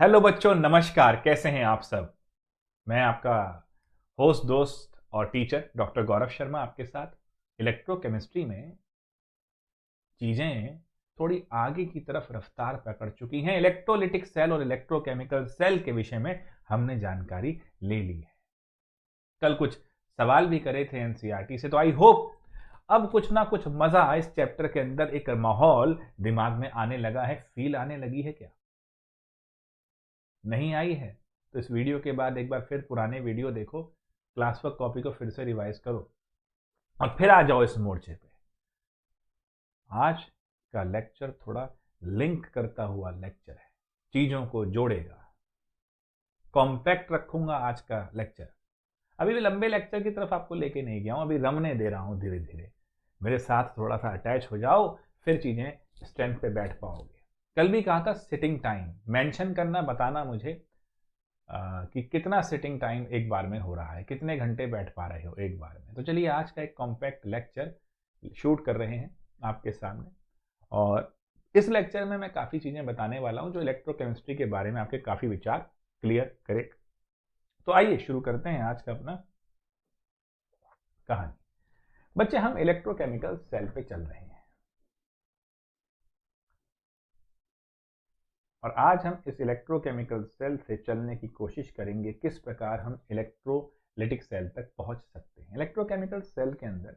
Hello बच्चों, नमस्कार। कैसे हैं आप सब। मैं आपका होस्ट, दोस्त और टीचर डॉक्टर गौरव शर्मा आपके साथ इलेक्ट्रोकेमिस्ट्री में चीजें थोड़ी आगे की तरफ रफ्तार पकड़ चुकी हैं। इलेक्ट्रोलिटिक सेल और इलेक्ट्रोकेमिकल सेल के विषय में हमने जानकारी ले ली है। कल कुछ सवाल भी करे थे एनसीईआरटी से, तो आई होप अब कुछ ना कुछ मजा इस चैप्टर के अंदर एक माहौल दिमाग में आने लगा है। फील आने लगी है क्या? नहीं आई है तो इस वीडियो के बाद एक बार फिर पुराने वीडियो देखो, क्लास वर्क कॉपी को फिर से रिवाइज करो और फिर आ जाओ इस मोर्चे पे। आज का लेक्चर थोड़ा लिंक करता हुआ लेक्चर है, चीजों को जोड़ेगा। कॉम्पैक्ट रखूंगा आज का लेक्चर। अभी भी लंबे लेक्चर की तरफ आपको लेके नहीं गया हूं, अभी रमने दे रहा हूं धीरे धीरे। मेरे साथ थोड़ा सा अटैच हो जाओ, फिर चीजें स्टैंड पे बैठ पाओगे। कल भी कहा था सिटिंग टाइम मेंशन करना, बताना मुझे कि कितना सिटिंग टाइम एक बार में हो रहा है, कितने घंटे बैठ पा रहे हो एक बार में। तो चलिए आज का एक कॉम्पैक्ट लेक्चर शूट कर रहे हैं आपके सामने, और इस लेक्चर में मैं काफ़ी चीज़ें बताने वाला हूं जो इलेक्ट्रोकेमिस्ट्री के बारे में आपके काफ़ी विचार क्लियर करे। तो आइए शुरू करते हैं आज का अपना कहानी। बच्चे, हम इलेक्ट्रोकेमिकल सेल पे चल रहे हैं और आज हम इस इलेक्ट्रोकेमिकल सेल से चलने की कोशिश करेंगे किस प्रकार हम इलेक्ट्रोलिटिक सेल तक पहुंच सकते हैं। इलेक्ट्रोकेमिकल सेल के अंदर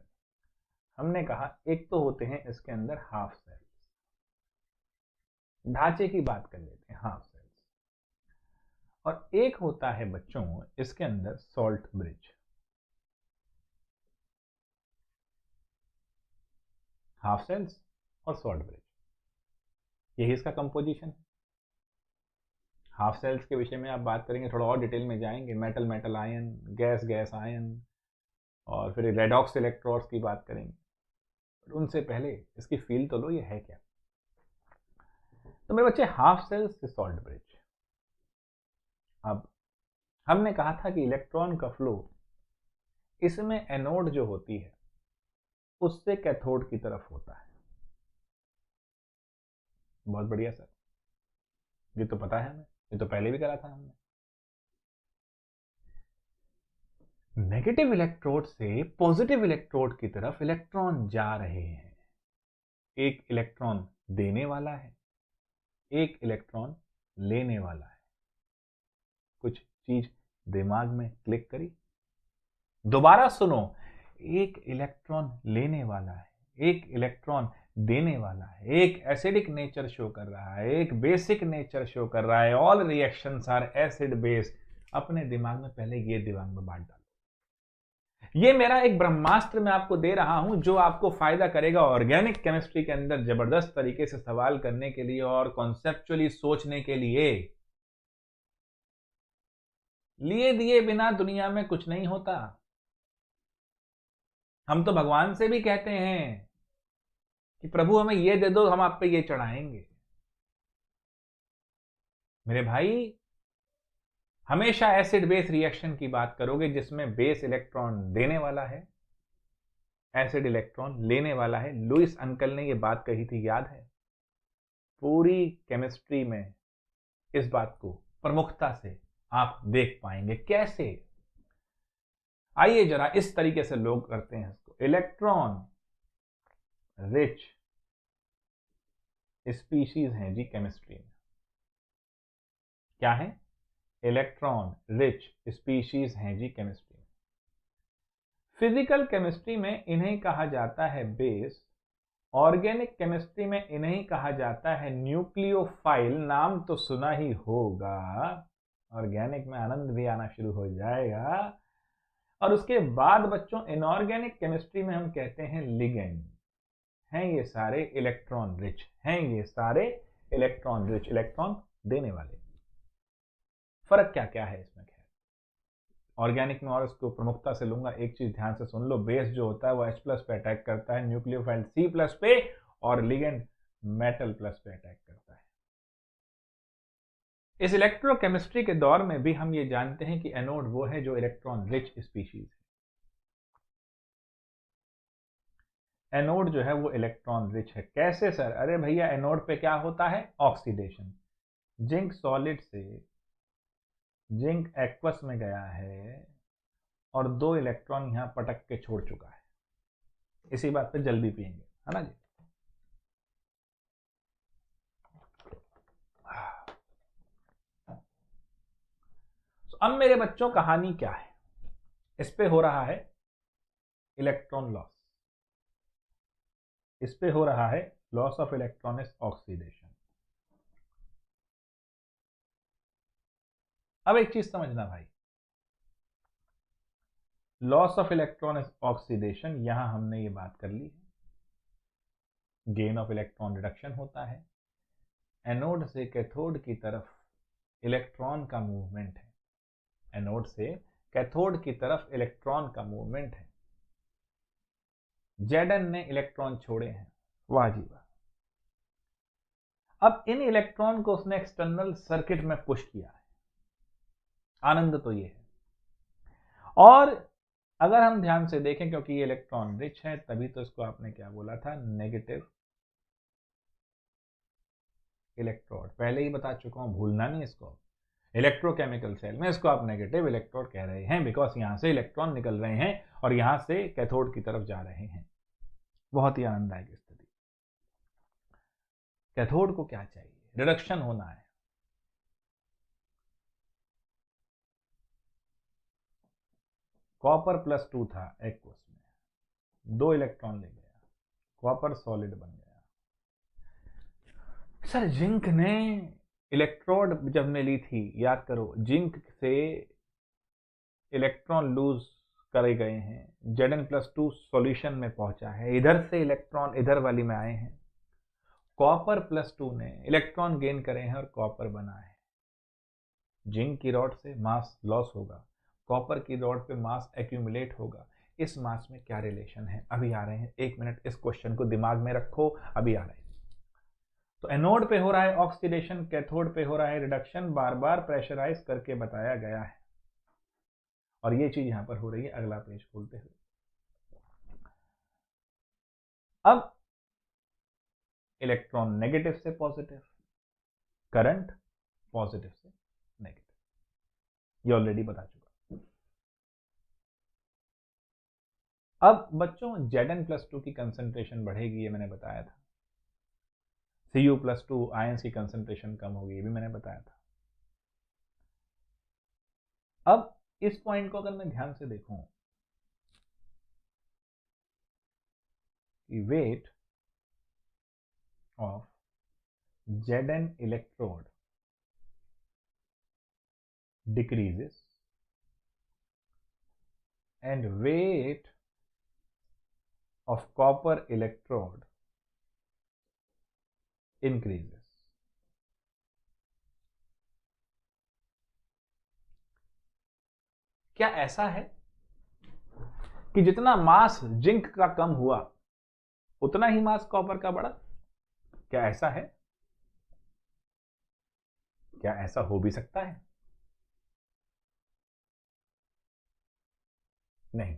हमने कहा एक तो होते हैं इसके अंदर हाफ सेल्स। ढांचे की बात कर लेते हैं, हाफ सेल्स। और एक होता है बच्चों इसके अंदर सॉल्ट ब्रिज। हाफ सेल्स और सॉल्ट ब्रिज, यही इसका कंपोजिशन है। हाफ सेल्स के विषय में आप बात करेंगे, थोड़ा और डिटेल में जाएंगे, metal metal ion, gas gas ion, और फिर रेडॉक्स इलेक्ट्रोड्स की बात करेंगे। पर उनसे पहले इसकी फील तो लो, ये है क्या। तो मेरे बच्चे, हाफ सेल्स से सॉल्ट ब्रिज। अब हमने कहा था कि इलेक्ट्रॉन का फ्लो इसमें एनोड जो होती है उससे कैथोड की तरफ होता है। बहुत बढ़िया सर, ये तो पता है हमें, ये तो पहले भी करा था हमने। नेगेटिव इलेक्ट्रोड से पॉजिटिव इलेक्ट्रोड की तरफ इलेक्ट्रॉन जा रहे हैं। एक इलेक्ट्रॉन देने वाला है, एक इलेक्ट्रॉन लेने वाला है। कुछ चीज दिमाग में क्लिक करी? दोबारा सुनो, एक इलेक्ट्रॉन लेने वाला है, एक इलेक्ट्रॉन देने वाला है, एक एसिडिक नेचर शो कर रहा है, एक बेसिक नेचर शो कर रहा है। All reactions are acid base. अपने दिमाग में पहले ये दिमाग में बांट डालो। ये मेरा एक ब्रह्मास्त्र मैं आपको दे रहा हूं जो आपको फायदा करेगा ऑर्गेनिक केमिस्ट्री के अंदर जबरदस्त तरीके से सवाल करने के लिए और कॉन्सेप्चुअली सोचने के लिए। लिए दिए बिना दुनिया में कुछ नहीं होता। हम तो भगवान से भी कहते हैं कि प्रभु हमें ये दे दो, हम आप पे ये चढ़ाएंगे। मेरे भाई, हमेशा एसिड बेस रिएक्शन की बात करोगे जिसमें बेस इलेक्ट्रॉन देने वाला है, एसिड इलेक्ट्रॉन लेने वाला है। लुइस अंकल ने ये बात कही थी, याद है? पूरी केमिस्ट्री में इस बात को प्रमुखता से आप देख पाएंगे। कैसे? आइए जरा इस तरीके से लोग करते हैं इसको। इलेक्ट्रॉन रिच स्पीशीज हैं जी केमिस्ट्री में। क्या है? इलेक्ट्रॉन रिच स्पीशीज हैं जी केमिस्ट्री में। फिजिकल केमिस्ट्री में इन्हें कहा जाता है बेस। ऑर्गेनिक केमिस्ट्री में इन्हें कहा जाता है न्यूक्लियोफाइल। नाम तो सुना ही होगा, ऑर्गेनिक में आनंद भी आना शुरू हो जाएगा। और उसके बाद बच्चों, इनऑर्गेनिक केमिस्ट्री में हम कहते हैं लिगेंड। हैं ये सारे इलेक्ट्रॉन रिच, हैं ये सारे इलेक्ट्रॉन रिच, इलेक्ट्रॉन देने वाले। फर्क क्या क्या है इसमें? खैर, ऑर्गेनिक में और इसको प्रमुखता से लूंगा। एक चीज ध्यान से सुन लो, बेस जो होता है वो H प्लस पे अटैक करता है, न्यूक्लियोफाइल C प्लस पे, और लिगेंड मेटल प्लस पे अटैक करता है। इस इलेक्ट्रोकेमिस्ट्री के दौर में भी हम ये जानते हैं कि एनोड वो है जो इलेक्ट्रॉन रिच स्पीशीज है। एनोड जो है वो इलेक्ट्रॉन रिच है। कैसे सर? अरे भैया, एनोड पे क्या होता है? ऑक्सीडेशन। जिंक सॉलिड से जिंक एक्वस में गया है और 2 इलेक्ट्रॉन यहां पटक के छोड़ चुका है। इसी बात पे जल भी पिएंगे, है ना जी। तो अब मेरे बच्चों कहानी क्या है, इस पे हो रहा है इलेक्ट्रॉन लॉस, इस पे हो रहा है loss of electron is oxidation. अब एक चीज समझना भाई, loss of electron is oxidation, यहां हमने ये बात कर ली है। गेन ऑफ इलेक्ट्रॉन रिडक्शन होता है। एनोड से कैथोड की तरफ इलेक्ट्रॉन का मूवमेंट है, एनोड से कैथोड की तरफ इलेक्ट्रॉन का मूवमेंट है। Zn ने इलेक्ट्रॉन छोड़े हैं, वाह जी वाह। अब इन इलेक्ट्रॉन को उसने एक्सटर्नल सर्किट में पुश किया है, आनंद तो ये है। और अगर हम ध्यान से देखें, क्योंकि ये इलेक्ट्रॉन रिच है, तभी तो इसको आपने क्या बोला था, नेगेटिव इलेक्ट्रोड। पहले ही बता चुका हूं, भूलना नहीं इसको। इलेक्ट्रोकेमिकल सेल में इसको आप नेगेटिव इलेक्ट्रोड कह रहे हैं, बिकॉज यहां से इलेक्ट्रॉन निकल रहे हैं और यहां से कैथोड की तरफ जा रहे हैं। बहुत ही आनंददायक स्थिति। कैथोड को क्या चाहिए, रिडक्शन होना है। कॉपर +2 था एक्वस में, 2 इलेक्ट्रॉन ले गया, कॉपर सॉलिड बन गया। सर जिंक ने इलेक्ट्रोड जब ने ली थी, याद करो, जिंक से इलेक्ट्रॉन लूज करे गए हैं, Zn+2 सॉल्यूशन में पहुंचा है, इधर से इलेक्ट्रॉन इधर वाली में आए हैं। कॉपर +2 ने इलेक्ट्रॉन गेन करे हैं और कॉपर बना है। जिंक की रॉड से मास लॉस होगा, कॉपर की रॉड पे मास एक्यूमुलेट होगा। इस मास में क्या रिलेशन है, अभी आ रहे हैं। 1 मिनट, इस क्वेश्चन को दिमाग में रखो, अभी आ रहे हैं। तो एनोड पे हो रहा है ऑक्सीडेशन, कैथोड पे हो रहा है रिडक्शन, बार बार प्रेशराइज करके बताया गया है। और ये चीज यहां पर हो रही है, अगला पेज खोलते हुए। अब इलेक्ट्रॉन नेगेटिव से पॉजिटिव, करंट पॉजिटिव से नेगेटिव, ये ऑलरेडी बता चुका। अब बच्चों Zn+2 की कंसंट्रेशन बढ़ेगी, ये मैंने बताया था। Cu+2 आयंस की कंसंट्रेशन कम होगी, ये भी मैंने बताया था। अब इस पॉइंट को अगर मैं ध्यान से देखूं कि weight of Zn electrode decreases and weight of copper electrode increases. क्या ऐसा है कि जितना मास जिंक का कम हुआ उतना ही मास कॉपर का बढ़ा? क्या ऐसा है? क्या ऐसा हो भी सकता है? नहीं।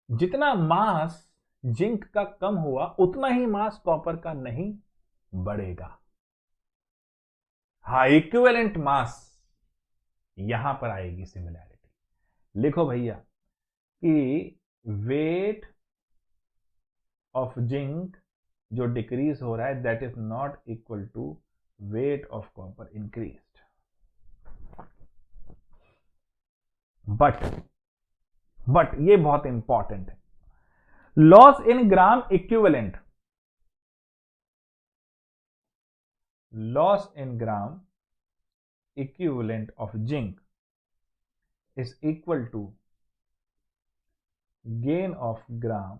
जितना मास जिंक का कम हुआ उतना ही मास कॉपर का नहीं बढ़ेगा। हाँ, इक्विवेलेंट मास यहां पर आएगी सिमिलैरिटी। लिखो भैया कि वेट ऑफ जिंक जो डिक्रीज हो रहा है, that is not equal to weight of copper increased. But ये बहुत इंपॉर्टेंट है, loss in gram equivalent, loss in gram equivalent of zinc is equal to gain of gram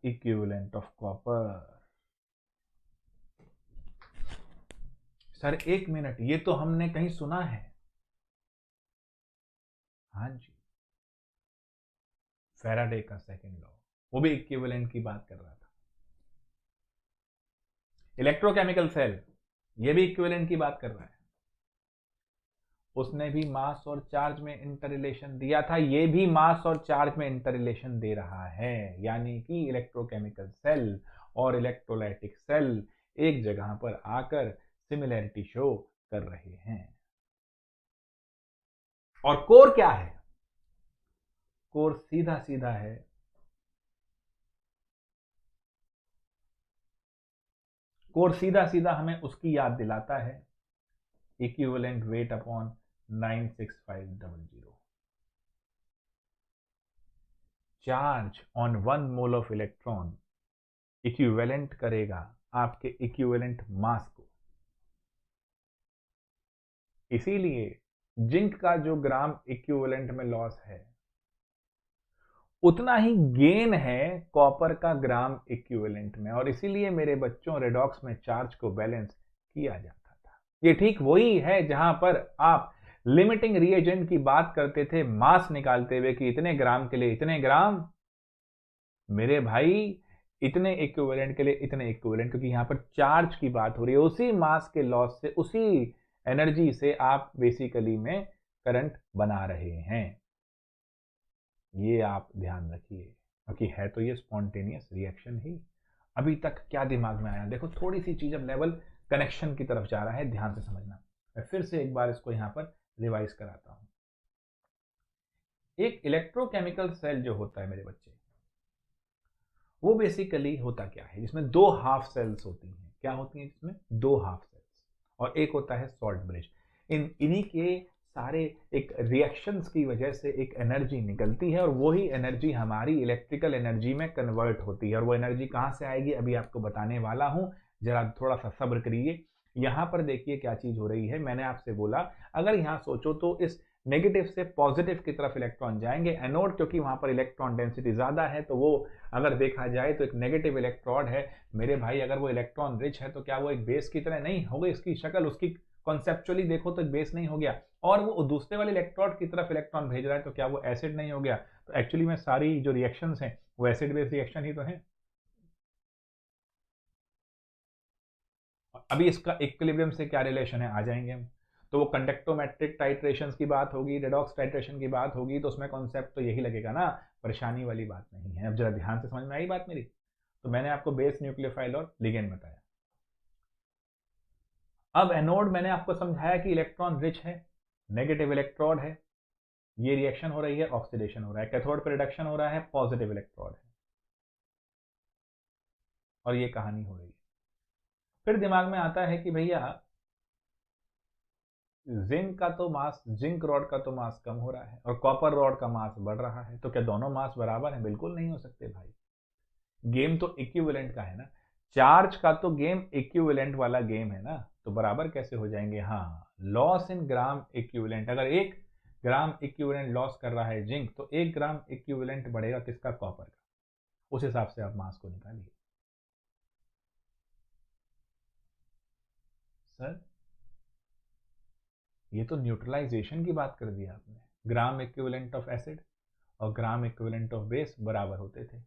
equivalent of copper। Sir 1 minute, ये तो हमने कहीं सुना है। हाँ जी, फैराडे का सेकंड लॉ, वो भी इक्विवेलेंट की बात कर रहा था। इलेक्ट्रोकेमिकल सेल, ये भी इक्विवेलेंट की बात कर रहा है। उसने भी मास और चार्ज में इंटर रिलेशन दिया था, ये भी मास और चार्ज में इंटर रिलेशन दे रहा है। यानी कि इलेक्ट्रोकेमिकल सेल और इलेक्ट्रोलाइटिक सेल एक जगह पर आकर सिमिलैरिटी शो कर रहे हैं। और कोर क्या है? कोर सीधा सीधा है, कोर सीधा सीधा हमें उसकी याद दिलाता है, equivalent weight upon 96500। Charge on 1 mole of electron equivalent करेगा आपके इक्विवेलेंट मास को। इसीलिए जिंक का जो ग्राम इक्विवेलेंट में लॉस है उतना ही गेन है कॉपर का ग्राम इक्विवेलेंट में, और इसीलिए मेरे बच्चों रेडॉक्स में चार्ज को बैलेंस किया जाता था। ये ठीक वही है जहां पर आप लिमिटिंग रिएजेंट की बात करते थे मास निकालते हुए कि इतने ग्राम के लिए इतने ग्राम, मेरे भाई इतने इक्विवेलेंट के लिए इतने इक्विवेलेंट, क्योंकि यहां पर चार्ज की बात हो रही है। उसी मास के लॉस से, उसी एनर्जी से आप बेसिकली में करंट बना रहे हैं। ये आप ध्यान रखिए, क्योंकि है तो ये स्पॉन्टेनियस रिएक्शन ही। अभी तक क्या दिमाग में आया? देखो थोड़ी सी चीज अब लेवल कनेक्शन की तरफ जा रहा है, ध्यान से समझना। मैं फिर से एक बार इसको यहां पर रिवाइज कराता हूं। एक इलेक्ट्रोकेमिकल सेल जो होता है मेरे बच्चे, वो बेसिकली होता क्या है, जिसमें दो हाफ सेल्स होती हैं। क्या होती हैं जिसमें? दो हाफ सेल्स, और एक होता है सॉल्ट ब्रिज। इन्हीं के सारे एक रिएक्शंस की वजह से एक एनर्जी निकलती है, और वही एनर्जी हमारी इलेक्ट्रिकल एनर्जी में कन्वर्ट होती है। और वो एनर्जी कहाँ से आएगी अभी आपको बताने वाला हूं, जरा थोड़ा सा सब्र करिए। यहां पर देखिए क्या चीज हो रही है। मैंने आपसे बोला अगर यहां सोचो तो इस नेगेटिव से पॉजिटिव की तरफ इलेक्ट्रॉन जाएंगे। एनोड क्योंकि वहां पर इलेक्ट्रॉन डेंसिटी ज्यादा है, तो वो अगर देखा जाए तो एक नेगेटिव इलेक्ट्रोड है मेरे भाई। अगर वो इलेक्ट्रॉन रिच है तो क्या वो एक बेस की तरह नहीं हो गई? इसकी शक्ल, उसकी कॉन्सेप्चुअली देखो तो एक बेस नहीं हो गया। और वो दूसरे वाले इलेक्ट्रोड की तरफ इलेक्ट्रॉन भेज रहा है, तो क्या वो एसिड नहीं हो गया? तो एक्चुअली में सारी जो रिएक्शंस हैं वो एसिड बेस रिएक्शन ही तो है। अभी इसका इक्विलिब्रियम से क्या रिलेशन है आ जाएंगे हम। तो वो कंडक्टोमेट्रिक टाइट्रेशंस की बात होगी, रेडॉक्स टाइट्रेशन की बात होगी, तो उसमें कॉन्सेप्ट तो यही लगेगा ना, परेशानी वाली बात नहीं है। अब जरा ध्यान से समझ में आई बात मेरी। तो मैंने आपको बेस, न्यूक्लियोफाइल और लिगेंड बताया। अब एनोड मैंने आपको समझाया कि इलेक्ट्रॉन रिच है, नेगेटिव इलेक्ट्रोड है, ये रिएक्शन हो रही है, ऑक्सीडेशन हो रहा है। कैथोड पर रिडक्शन हो रहा है, पॉजिटिव इलेक्ट्रोड है, और ये कहानी हो रही है। फिर दिमाग में आता है कि भैया जिंक का तो मास, जिंक रॉड का तो मास कम हो रहा है और कॉपर रॉड का मास बढ़ रहा है, तो क्या दोनों मास बराबर है? बिल्कुल नहीं हो सकते भाई। गेम तो इक्विवेलेंट का है ना, चार्ज का तो गेम इक्विवेलेंट वाला गेम है ना, तो बराबर कैसे हो जाएंगे? हाँ, लॉस इन ग्राम इक्विवेलेंट। अगर 1 ग्राम इक्विवेलेंट लॉस कर रहा है जिंक, तो 1 ग्राम इक्विवेलेंट बढ़ेगा किसका? कॉपर का। उस हिसाब से आप मास को निकालिए। सर ये तो न्यूट्रलाइजेशन की बात कर दी आपने। ग्राम इक्विवेलेंट ऑफ एसिड और ग्राम इक्विवेलेंट ऑफ बेस बराबर होते थे,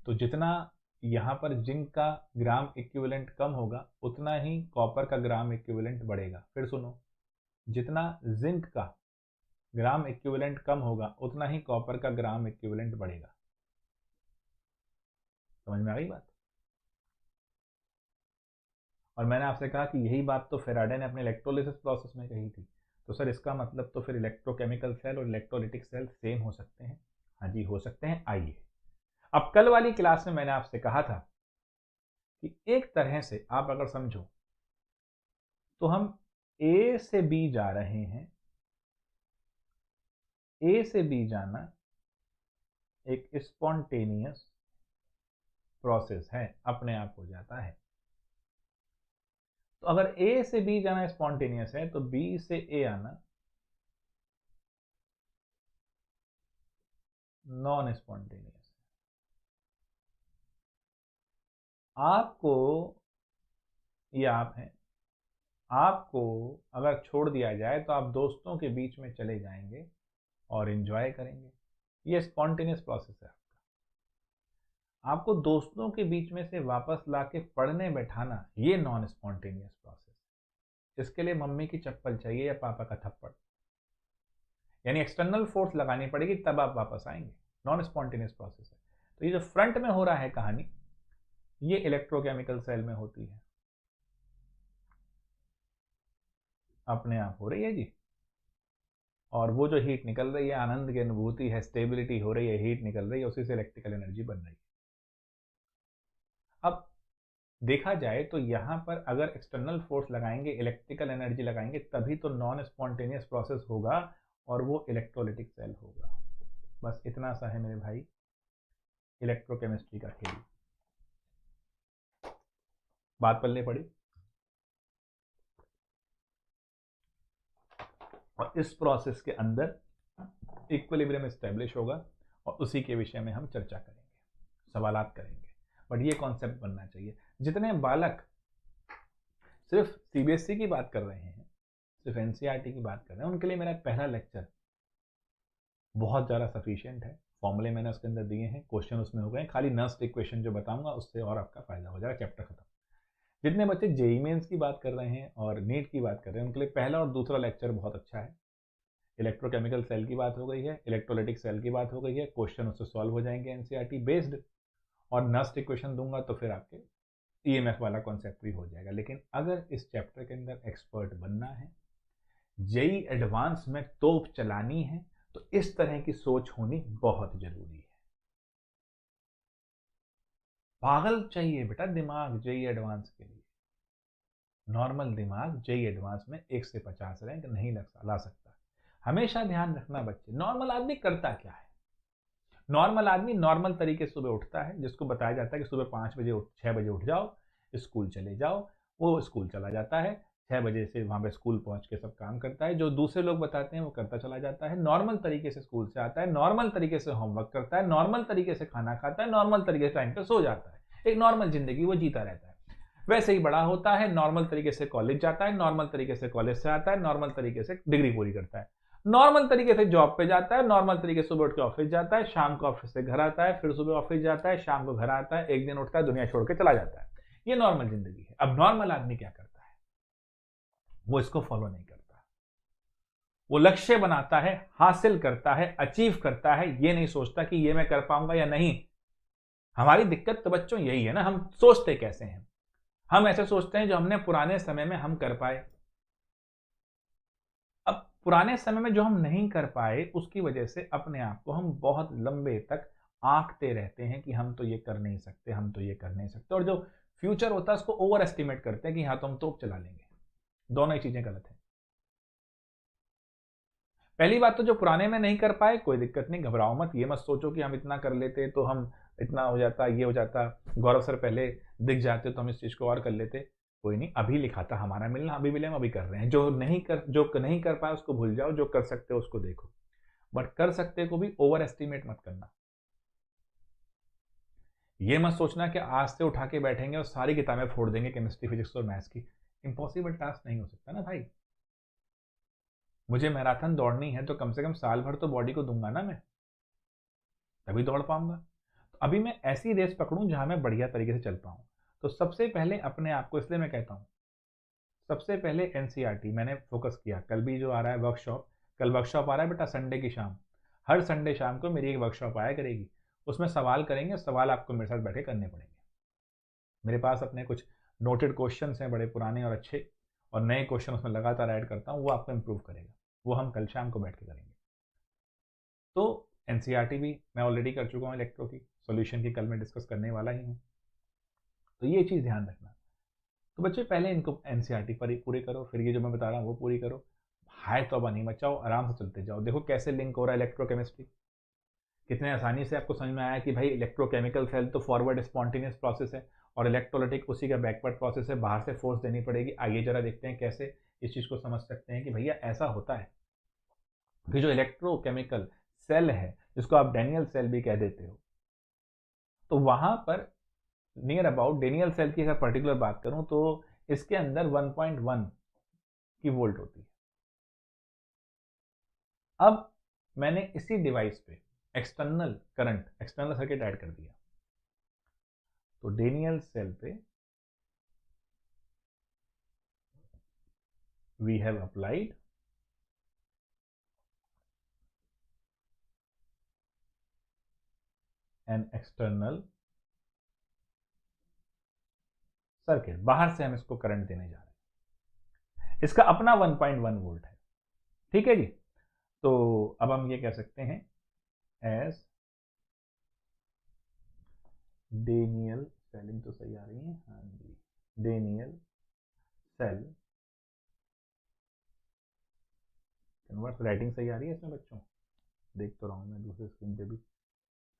तो जितना यहां पर जिंक का ग्राम इक्विवेलेंट कम होगा उतना ही कॉपर का ग्राम इक्विवेलेंट बढ़ेगा। फिर सुनो, जितना जिंक का ग्राम इक्विवेलेंट कम होगा उतना ही कॉपर का ग्राम इक्विवेलेंट बढ़ेगा। समझ में आ गई बात? और मैंने आपसे कहा कि यही बात तो फेराडे ने अपने इलेक्ट्रोलिसिस प्रोसेस में कही थी। तो सर इसका मतलब तो फिर इलेक्ट्रोकेमिकल सेल और इलेक्ट्रोलिटिक सेल सेम हो सकते हैं? हाँ जी हो सकते हैं। आइए, अब कल वाली क्लास में मैंने आपसे कहा था कि एक तरह से आप अगर समझो तो हम ए से बी जा रहे हैं। ए से बी जाना एक स्पॉन्टेनियस प्रोसेस है, अपने आप हो जाता है। तो अगर ए से बी जाना स्पॉन्टेनियस है, तो बी से ए आना नॉन स्पॉन्टेनियस। आपको, ये आप हैं, आपको अगर छोड़ दिया जाए तो आप दोस्तों के बीच में चले जाएंगे और एंजॉय करेंगे। ये स्पॉन्टेनियस प्रोसेस है। आपको दोस्तों के बीच में से वापस लाके पढ़ने बैठाना, ये नॉन स्पॉन्टेनियस प्रोसेस। इसके लिए मम्मी की चप्पल चाहिए या पापा का थप्पड़, यानी एक्सटर्नल फोर्स लगानी पड़ेगी तब आप वापस आएंगे। नॉन स्पॉन्टेनियस प्रोसेस है। तो ये जो फ्रंट में हो रहा है कहानी, ये इलेक्ट्रोकेमिकल सेल में होती है, अपने आप हो रही है जी। और वो जो हीट निकल रही है, आनंद की अनुभूति है, स्टेबिलिटी हो रही है, हीट निकल रही है, उसी से इलेक्ट्रिकल एनर्जी बन रही है। अब देखा जाए तो यहाँ पर अगर एक्सटर्नल फोर्स लगाएंगे, इलेक्ट्रिकल एनर्जी लगाएंगे, तभी तो नॉन स्पॉन्टेनियस प्रोसेस होगा और वो इलेक्ट्रोलिटिक सेल होगा। बस इतना सा है मेरे भाई इलेक्ट्रोकेमिस्ट्री का खेल। बात पल्ले पड़ी। और इस प्रोसेस के अंदर इक्विलिब्रियम एस्टेब्लिश होगा और उसी के विषय में हम चर्चा करेंगे, सवालात करेंगे। बट ये कॉन्सेप्ट बनना चाहिए। जितने बालक सिर्फ सीबीएसई की बात कर रहे हैं, सिर्फ एनसीईआरटी की बात कर रहे हैं, उनके लिए मेरा पहला लेक्चर बहुत ज़्यादा सफिशिएंट है। फॉर्मूले मैंने उसके अंदर दिए हैं, क्वेश्चन उसमें हो गए, खाली नस्ट इक्वेशन जो बताऊंगा उससे और आपका फायदा हो जाएगा, चैप्टर खत्म। जितने बच्चे जेईई मेंस की बात कर रहे हैं और नीट की बात कर रहे हैं, उनके लिए पहला और दूसरा लेक्चर बहुत अच्छा है। इलेक्ट्रोकेमिकल सेल की बात हो गई है, इलेक्ट्रोलिटिक सेल की बात हो गई है, क्वेश्चन उससे सॉल्व हो जाएंगे एनसीईआरटी बेस्ड, और नस्ट इक्वेशन दूंगा तो फिर आपके ईएमएफ वाला कॉन्सेप्ट भी हो जाएगा। लेकिन अगर इस चैप्टर के अंदर एक्सपर्ट बनना है, जेईई एडवांस में तोप चलानी है, तो इस तरह की सोच होनी बहुत जरूरी है। पागल चाहिए बेटा दिमाग जेईई एडवांस के लिए। नॉर्मल दिमाग जेईई एडवांस में 1 से 50 रैंक नहीं ला सकता। हमेशा ध्यान रखना बच्चे, नॉर्मल आदमी करता क्या है। नॉर्मल आदमी नॉर्मल तरीके से सुबह उठता है, जिसको बताया जाता है कि सुबह 5 बजे 6 बजे उठ जाओ, स्कूल चले जाओ। वो स्कूल चला जाता है, 6 बजे से वहाँ पे स्कूल पहुँच के सब काम करता है, जो दूसरे लोग बताते हैं वो करता चला जाता है। नॉर्मल तरीके से स्कूल से आता है, नॉर्मल तरीके से होमवर्क करता है, नॉर्मल तरीके से खाना खाता है, नॉर्मल तरीके से टाइम पर सो जाता है। एक नॉर्मल जिंदगी वो जीता रहता है। वैसे ही बड़ा होता है, नॉर्मल तरीके से कॉलेज जाता है, नॉर्मल तरीके से कॉलेज से आता है, नॉर्मल तरीके से डिग्री पूरी करता है, नॉर्मल तरीके से जॉब पे जाता है, नॉर्मल तरीके से सुबह उठ के ऑफिस जाता है, शाम को ऑफिस से घर आता है, फिर सुबह ऑफिस जाता है, शाम को घर आता है, एक दिन उठता है, दुनिया छोड़ के चला जाता है। ये नॉर्मल जिंदगी है। अब नॉर्मल आदमी क्या करता है, वो इसको फॉलो नहीं करता। वो लक्ष्य बनाता है, हासिल करता है, अचीव करता है, ये नहीं सोचता कि ये मैं कर पाऊंगा या नहीं। हमारी दिक्कत तो बच्चों यही है ना, हम सोचते कैसे हैं। हम ऐसे सोचते हैं जो हमने पुराने समय में हम कर पाए। अब पुराने समय में जो हम नहीं कर पाए, उसकी वजह से अपने आप को हम बहुत लंबे तक आंकते रहते हैं कि हम तो ये कर नहीं सकते, हम तो ये कर नहीं सकते, और जो फ्यूचर होता है उसको ओवर एस्टिमेट करते हैं कि हाँ तो हम तोप चला लेंगे। दोनों ही चीजें गलत है। पहली बात तो जो पुराने में नहीं कर पाए, कोई दिक्कत नहीं, घबराओ मत। ये मत सोचो कि हम इतना कर लेते तो हम इतना हो जाता, ये हो जाता, गौरव सर पहले दिख जाते तो हम इस चीज को और कर लेते। कोई नहीं, अभी लिखा था हमारा मिलना, अभी मिले, हम अभी कर रहे हैं। जो नहीं कर पाए उसको भूल जाओ, जो कर सकते हो उसको देखो। बट कर सकते को भी ओवर एस्टिमेट मत करना। ये मत सोचना कि आज से उठा के बैठेंगे और सारी किताबें फोड़ देंगे केमिस्ट्री फिजिक्स और मैथ्स की। इम्पॉसिबल टास्क नहीं हो सकता ना भाई। मुझे मैराथन दौड़नी है तो कम से कम साल भर तो बॉडी को दूंगा ना मैं, तभी दौड़ पाऊंगा। तो अभी मैं ऐसी रेस पकड़ूं जहां मैं बढ़िया तरीके से चल पाऊं। तो सबसे पहले अपने आप को, इसलिए मैं कहता हूं, सबसे पहले एनसीईआरटी मैंने फोकस किया। कल भी जो आ रहा है वर्कशॉप, कल वर्कशॉप आ रहा है बेटा संडे की शाम। हर संडे शाम को मेरी एक वर्कशॉप आया करेगी, उसमें सवाल करेंगे, सवाल आपको मेरे साथ बैठे करने पड़ेंगे। मेरे पास अपने कुछ नोटेड क्वेश्चन हैं बड़े पुराने और अच्छे, और नए क्वेश्चन उसमें लगातार ऐड करता हूँ, वो आपको इम्प्रूव करेगा। वो हम कल शाम को बैठ के करेंगे। तो एनसीईआरटी भी मैं ऑलरेडी कर चुका हूँ, इलेक्ट्रो की सॉल्यूशन की कल मैं डिस्कस करने वाला ही हूँ। तो ये चीज़ ध्यान रखना। तो बच्चे पहले इनको एनसीईआरटी पर ही पूरी करो, फिर ये जो मैं बता रहा हूँ वो पूरी करो। हाय तो नहीं मचाओ, आराम से चलते जाओ। देखो कैसे लिंक हो रहा है इलेक्ट्रोकेमिस्ट्री, कितने आसानी से आपको समझ में आया कि भाई इलेक्ट्रोकेमिकल सेल तो फॉरवर्ड स्पॉन्टेनियस प्रोसेस है और इलेक्ट्रोलिटिक उसी का बैकवर्ड प्रोसेस है, बाहर से फोर्स देनी पड़ेगी। आइए जरा देखते हैं कैसे इस चीज़ को समझ सकते हैं कि भैया ऐसा होता है कि जो इलेक्ट्रोकेमिकल सेल है, जिसको आप डेनियल सेल भी कह देते हो, तो वहां पर नियर अबाउट डेनियल सेल की अगर पर्टिकुलर बात करूं तो इसके अंदर 1.1 की वोल्ट होती है। अब मैंने इसी डिवाइस पे external current, external circuit add कर दिया। तो डेनियल सेल पे we have applied an external circuit, बाहर से हम इसको करंट देने जा रहे हैं, इसका अपना 1.1 वोल्ट है। ठीक है जी। तो अब हम ये कह सकते हैं एज डेनियल, स्पेलिंग तो सही आ रही है, हाँ जी, डेनियल सेल कन्वर्ट, राइटिंग सही आ रही है इसमें बच्चों, देख तो रहा हूँ मैं दूसरे स्क्रीन पे भी,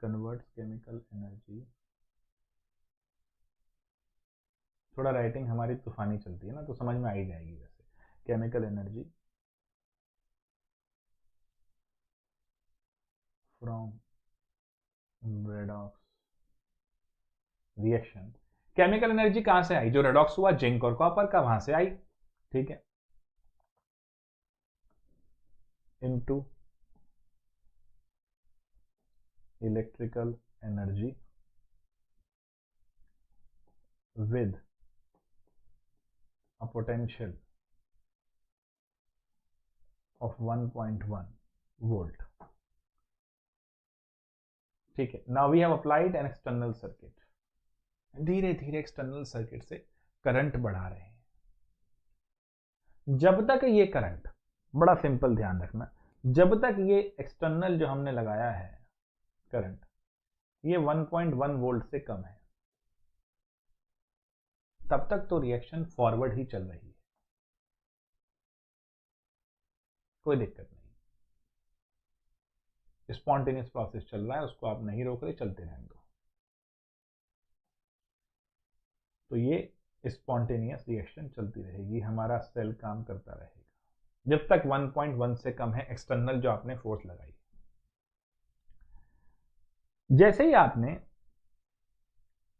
कन्वर्ट्स केमिकल एनर्जी, थोड़ा राइटिंग हमारी तूफानी चलती है ना, तो समझ में आ ही जाएगी। वैसे chemical energy from redox reaction, chemical energy कहां से आई, जो रेडॉक्स हुआ जिंक और कॉपर का, वहां से आई। ठीक है, into electrical energy with a potential of 1.1 volt. ठीक है, now we have applied an external circuit, धीरे धीरे एक्सटर्नल सर्किट से करंट बढ़ा रहे हैं। जब तक ये करंट, बड़ा सिंपल ध्यान रखना, जब तक ये एक्सटर्नल जो हमने लगाया है करंट, ये 1.1 वोल्ट से कम है, तब तक तो रिएक्शन फॉरवर्ड ही चल रही है, कोई दिक्कत नहीं, स्पॉन्टेनियस प्रोसेस चल रहा है, उसको आप नहीं रोक रहे, चलते रहने दो। तो ये स्पॉन्टेनियस रिएक्शन चलती रहेगी, हमारा सेल काम करता रहेगा जब तक 1.1 से कम है एक्सटर्नल जो आपने फोर्स लगाई। जैसे ही आपने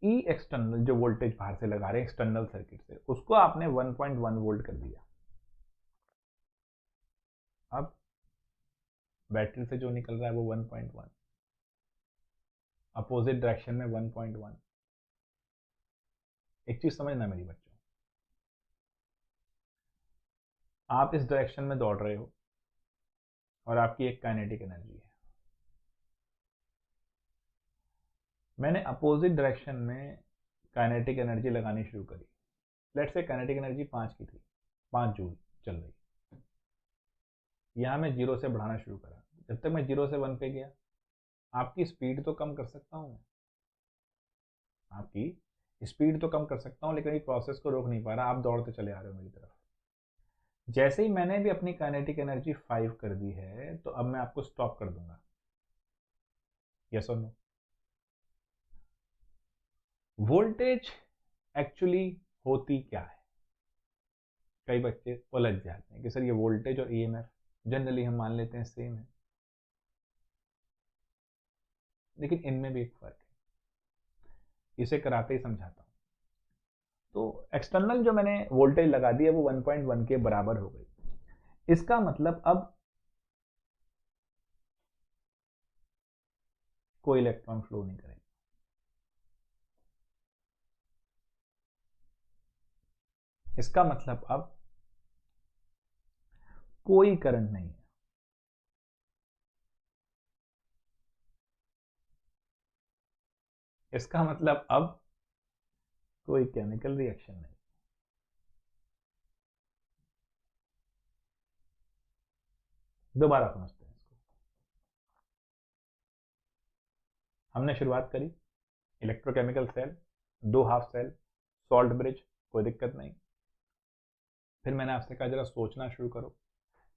ई एक्सटर्नल जो वोल्टेज बाहर से लगा रहे हैं एक्सटर्नल सर्किट से, उसको आपने 1.1 वोल्ट कर दिया, अब बैटरी से जो निकल रहा है वो 1.1, अपोजिट डायरेक्शन में 1.1। एक चीज समझना मेरी बच्चों, आप इस डायरेक्शन में दौड़ रहे हो और आपकी एक काइनेटिक एनर्जी है, मैंने अपोजिट डायरेक्शन में काइनेटिक एनर्जी लगानी शुरू करी, लेट्स से काइनेटिक एनर्जी 5 की थी, 5 जूल चल रही, यहां मैं 0 से बढ़ाना शुरू करा, जब तक मैं 0 से 1 पे गया, आपकी स्पीड तो कम कर सकता हूं मैं, आपकी स्पीड तो कम कर सकता हूं, लेकिन ये प्रोसेस को रोक नहीं पा रहा, आप दौड़ते चले आ रहे हो मेरी तरफ। जैसे ही मैंने भी अपनी काइनेटिक एनर्जी 5 कर दी है, तो अब मैं आपको स्टॉप कर दूंगा, यस और नो। वोल्टेज एक्चुअली होती क्या है, कई बच्चे उलझ जाते हैं कि सर ये वोल्टेज और ईएमएफ जनरली हम मान लेते हैं सेम है, लेकिन इनमें भी एक फर्क है, इसे कराते ही समझाता हूं। तो एक्सटर्नल जो मैंने वोल्टेज लगा दी है वो 1.1 के बराबर हो गई, इसका मतलब अब कोई इलेक्ट्रॉन फ्लो नहीं करेगा, इसका मतलब अब कोई करंट नहीं है, इसका मतलब अब कोई केमिकल रिएक्शन नहीं। दोबारा समझते हैं इसको, हमने शुरुआत करी electrochemical cell, 2 half cell, salt bridge, कोई दिक्कत नहीं। फिर मैंने आपसे कहा जरा सोचना शुरू करो,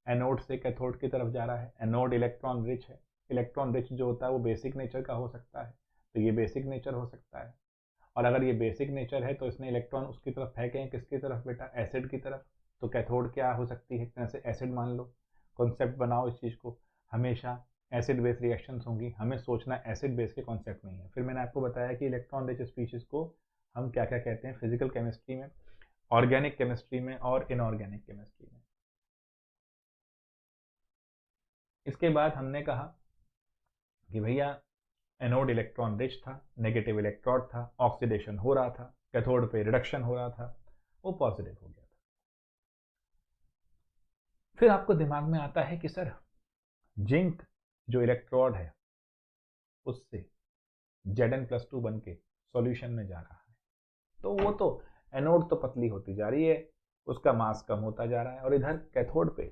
एनोड से कैथोड की तरफ जा रहा है, एनोड इलेक्ट्रॉन रिच है, इलेक्ट्रॉन रिच जो होता है वो बेसिक नेचर का हो सकता है, तो ये बेसिक नेचर हो सकता है, और अगर ये बेसिक नेचर है तो इसने इलेक्ट्रॉन उसकी तरफ फेंके हैं, किसकी तरफ बेटा, एसिड की तरफ, तो कैथोड क्या हो सकती है, एक तरह से एसिड मान लो, कॉन्सेप्ट बनाओ इस चीज़ को, हमेशा एसिड बेस रिएक्शंस होंगी, हमें सोचना एसिड बेस के कॉन्सेप्ट नहीं है। फिर मैंने आपको बताया कि इलेक्ट्रॉन रिच स्पीशीज को हम क्या क्या कहते हैं फिजिकल केमिस्ट्री में, ऑर्गेनिक केमिस्ट्री में और इनऑर्गेनिक केमिस्ट्री में। इसके बाद हमने कहा कि भैया एनोड इलेक्ट्रॉन रिच था, नेगेटिव इलेक्ट्रोड था, ऑक्सीडेशन हो रहा था, कैथोड पे रिडक्शन हो रहा था, वो पॉजिटिव हो गया था। फिर आपको दिमाग में आता है कि सर जिंक जो इलेक्ट्रोड है उससे Zn+2 बन के सॉल्यूशन में जा रहा है, तो वो तो एनोड तो पतली होती जा रही है, उसका मास कम होता जा रहा है, और इधर कैथोड पे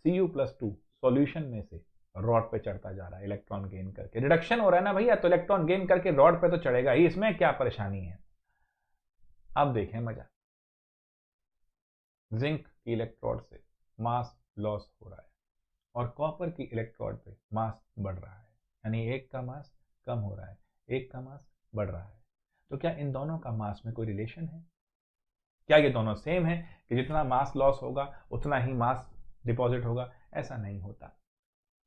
Cu+2 सॉल्यूशन में से रॉड पे चढ़ता जा रहा है इलेक्ट्रॉन गेन करके। रिडक्शन हो रहा है ना भैया, तो इलेक्ट्रॉन गेन करके रॉड पे तो चढ़ेगा ही, इसमें क्या परेशानी है। अब देखें मजा, जिंक की इलेक्ट्रोड से मास लॉस हो रहा है और कॉपर की इलेक्ट्रोड पे मास बढ़ रहा है, यानी एक का मास कम हो रहा है, एक का मास बढ़ रहा है। तो क्या इन दोनों का मास में कोई रिलेशन है? क्या ये दोनों सेम है कि जितना मास लॉस होगा उतना ही मास डिपॉजिट होगा? ऐसा नहीं होता।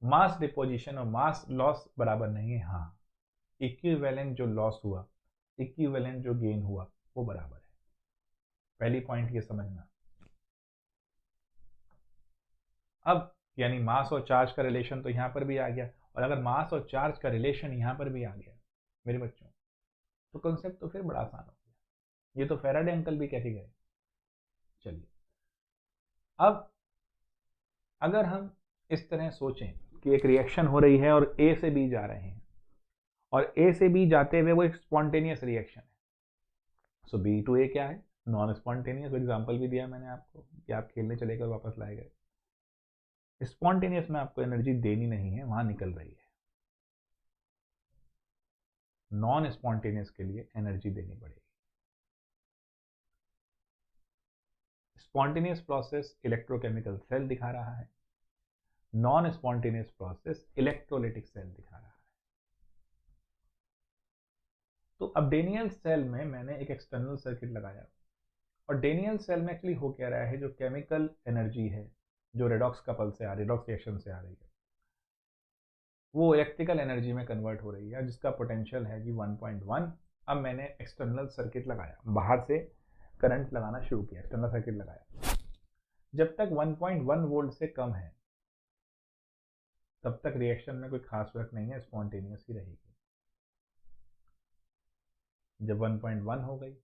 मास डिपोजिशन और मास लॉस बराबर नहीं है। हाँ, इक्विवेलेंट जो लॉस हुआ, इक्विवेलेंट जो गेन हुआ, वो बराबर है। पहली पॉइंट ये समझना। अब यानी मास और चार्ज का रिलेशन तो यहां पर भी आ गया, और अगर मास और चार्ज का रिलेशन यहां पर भी आ गया मेरे बच्चों, तो कॉन्सेप्ट तो फिर बड़ा आसान हो गया। ये तो फैराडे अंकल भी कह के गए। चलिए, अब अगर हम इस तरह सोचें कि एक रिएक्शन हो रही है और ए से बी जा रहे हैं, और ए से बी जाते हुए वो एक स्पॉन्टेनियस रिएक्शन है, सो बी टू ए क्या है? Non spontaneous. एग्जाम्पल भी दिया मैंने आपको कि आप खेलने चले गए वापस लाए गए। स्पॉन्टेनियस में आपको एनर्जी देनी नहीं है, वहां निकल रही है। नॉन स्पॉन्टेनियस के लिए एनर्जी देनी पड़ेगी। स्पॉन्टेनियस प्रोसेस इलेक्ट्रोकेमिकल सेल दिखा रहा है, non spontaneous process electrolytic cell दिखा रहा है। तो अब डेनियल सेल में मैंने एक एक्सटर्नल सर्किट लगाया, और डेनियल सेल में एक्चुअली हो क्या रहा है, जो केमिकल एनर्जी है जो रेडॉक्स कपल से आ रही है, रेडॉक्स रिएक्शन से आ रही है, वो इलेक्ट्रिकल एनर्जी में कन्वर्ट हो रही है, जिसका पोटेंशियल है जी 1.1। अब मैंने एक्सटर्नल सर्किट लगाया, बाहर से करंट लगाना शुरू किया, एक्सटर्नल सर्किट लगाया। जब तक 1.1 वोल्ट से कम है तब तक रिएक्शन में कोई खास फर्क नहीं है, स्पॉन्टेनियस ही रहेगी। जब 1.1 हो गई,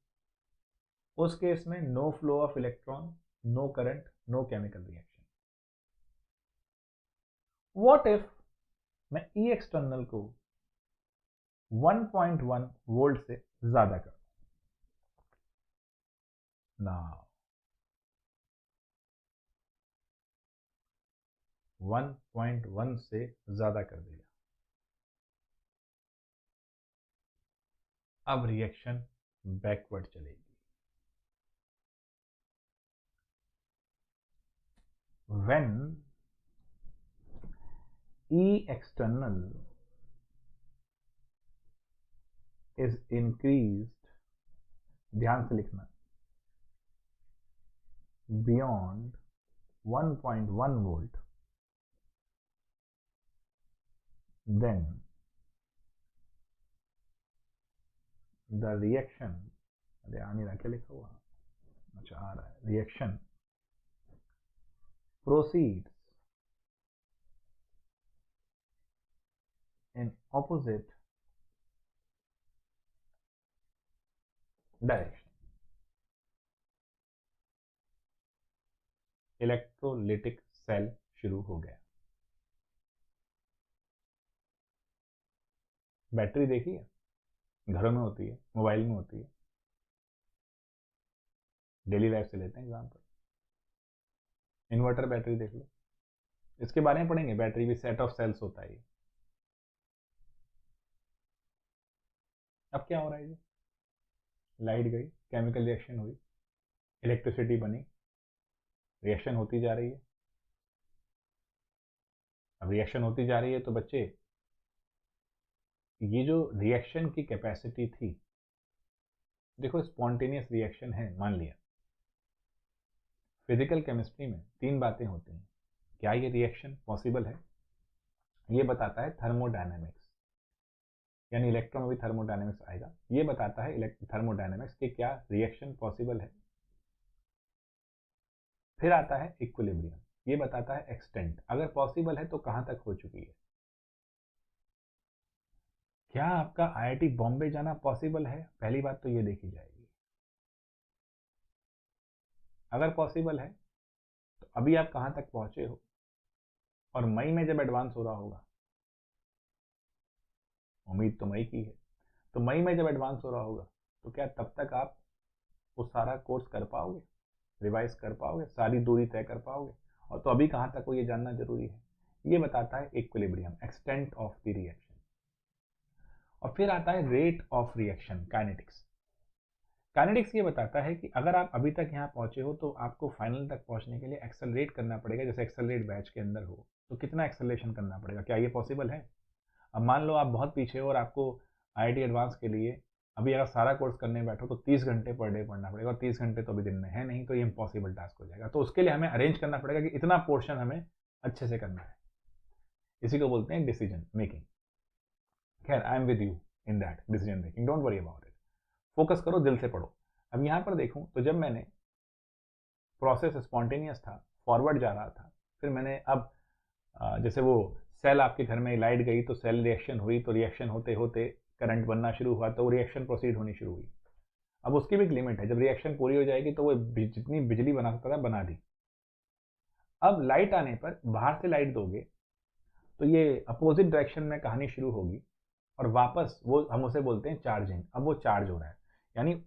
उस केस में no flow of electron, no current, no chemical reaction. What if मैं ई एक्सटर्नल को 1.1 वोल्ट से ज्यादा कर ना, 1.1 से ज्यादा कर दिया, अब रिएक्शन बैकवर्ड चलेगी। When E external is increased, ध्यान से लिखना, beyond 1.1 volt, then the reaction, अरे आ नहीं रहा, क्या लिखा हुआ? अच्छा आ रहा है, reaction proceeds in opposite direction। Electrolytic cell शुरू हो गया। बैटरी देखी है, घरों में होती है, मोबाइल में होती है, डेली लाइफ से लेते हैं एग्जाम्पल। इन्वर्टर बैटरी देख लो, इसके बारे में पढ़ेंगे, बैटरी भी सेट ऑफ सेल्स होता है। अब क्या हो रहा है जी, लाइट गई, केमिकल रिएक्शन हुई, इलेक्ट्रिसिटी बनी, रिएक्शन होती जा रही है। अब रिएक्शन होती जा रही है तो बच्चे, ये जो रिएक्शन की कैपेसिटी थी, देखो स्पॉन्टेनियस रिएक्शन है मान लिया, फिजिकल केमिस्ट्री में तीन बातें होती हैं। क्या ये रिएक्शन पॉसिबल है? ये बताता है थर्मोडायनेमिक्स, यानी इलेक्ट्रॉन में भी थर्मोडायनेमिक्स आएगा। ये बताता है थर्मोडायनेमिक्स कि क्या रिएक्शन पॉसिबल है। फिर आता है इक्विलिब्रियम, ये बताता है एक्सटेंट, अगर पॉसिबल है तो कहां तक हो चुकी है। क्या आपका आईआईटी बॉम्बे जाना पॉसिबल है? पहली बात तो ये देखी जाएगी। अगर पॉसिबल है तो अभी आप कहां तक पहुंचे हो, और मई में जब एडवांस हो रहा होगा, उम्मीद तो मई की है, तो मई में जब एडवांस हो रहा होगा तो क्या तब तक आप वो सारा कोर्स कर पाओगे, रिवाइज कर पाओगे, सारी दूरी तय कर पाओगे? और तो अभी कहाँ तक हो ये जानना जरूरी है। ये बताता है equilibrium, extent of the reaction. और फिर आता है rate of reaction, kinetics. Kinetics ये बताता है कि अगर आप अभी तक यहाँ पहुंचे हो तो आपको फाइनल तक पहुंचने के लिए एक्सेलरेट करना पड़ेगा। जैसे एक्सेलरेट बैच के अंदर हो तो कितना एक्सेलरेशन करना पड़ेगा, क्या ये पॉसिबल है? अब मान लो आप बहुत पीछे हो और आपको IIT एडवांस के लिए अभी अगर सारा कोर्स करने बैठो तो 30 घंटे पर डे पढ़ना पड़ेगा, और 30 घंटे तो अभी दिन में है नहीं, तो ये इम्पॉसिबल टास्क हो जाएगा। तो उसके लिए हमें अरेंज करना पड़ेगा कि इतना पोर्शन हमें अच्छे से करना है। इसी को बोलते हैं डिसीजन मेकिंग। खैर, I am with you in that decision making, don't worry about it. Focus करो, दिल से पढ़ो। अब यहाँ पर देखूँ तो जब मैंने प्रोसेस स्पॉन्टेनियस था, फॉरवर्ड जा रहा था, फिर मैंने अब जैसे वो सेल आपके घर में लाइट गई तो सेल रिएक्शन हुई, तो रिएक्शन होते होते करंट बनना शुरू हुआ, तो वो रिएक्शन प्रोसीड होनी शुरू हुई। अब उसकी भी एक लिमिट है, जब रिएक्शन पूरी हो जाएगी तो वो जितनी बिजली बना सकता था बना दी। अब लाइट आने पर बाहर से लाइट दोगे तो ये अपोजिट डायरेक्शन में कहानी शुरू होगी और वापस वो हम उसे बोलते हैं चार्जिंग। अब वो चार्ज हो रहा है, यानी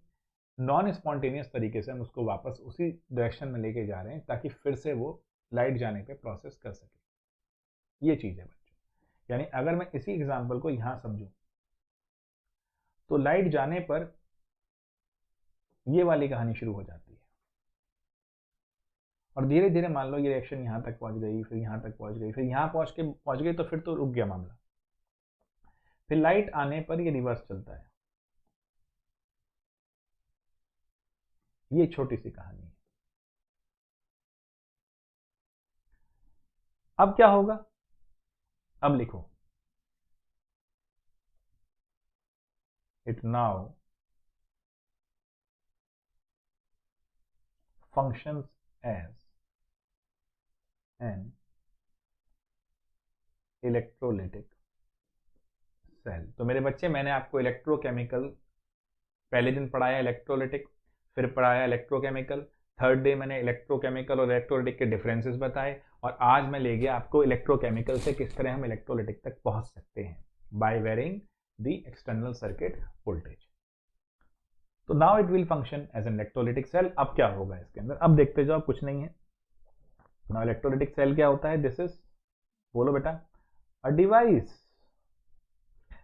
नॉन स्पॉन्टेनियस तरीके से हम उसको वापस उसी डायरेक्शन में लेके जा रहे हैं ताकि फिर से वो लाइट जाने पे प्रोसेस कर सके। ये चीज़ है बच्चों। यानी अगर मैं इसी एग्जांपल को यहाँ समझूं तो लाइट जाने पर ये वाली कहानी शुरू हो जाती है, और धीरे धीरे मान लो ये रिएक्शन यहाँ तक पहुँच गई, फिर यहाँ तक पहुँच गई, फिर यहाँ पहुँच गई, तो फिर तो रुक गया मामला। फिर लाइट आने पर ये रिवर्स चलता है। ये छोटी सी कहानी है। अब क्या होगा, अब लिखो, it now functions as an electrolytic cell। तो मेरे बच्चे, मैंने आपको इलेक्ट्रोकेमिकल पहले दिन पढ़ाया, इलेक्ट्रोलिटिक, फिर पढ़ाया इलेक्ट्रोकेमिकल, थर्ड डे मैंने इलेक्ट्रोकेमिकल और इलेक्ट्रोलिटिक के डिफरेंसेस बताए, और आज मैं ले गया आपको इलेक्ट्रोकेमिकल से किस तरह हम इलेक्ट्रोलिटिक तक पहुंच सकते हैं by varying the external circuit voltage. तो now it will function as an electrolytic cell. अब क्या होगा इसके अंदर, अब देखते जाओ, कुछ नहीं है। नाउ इलेक्ट्रोलिटिक सेल क्या होता है? दिस इज, बोलो बेटा, a device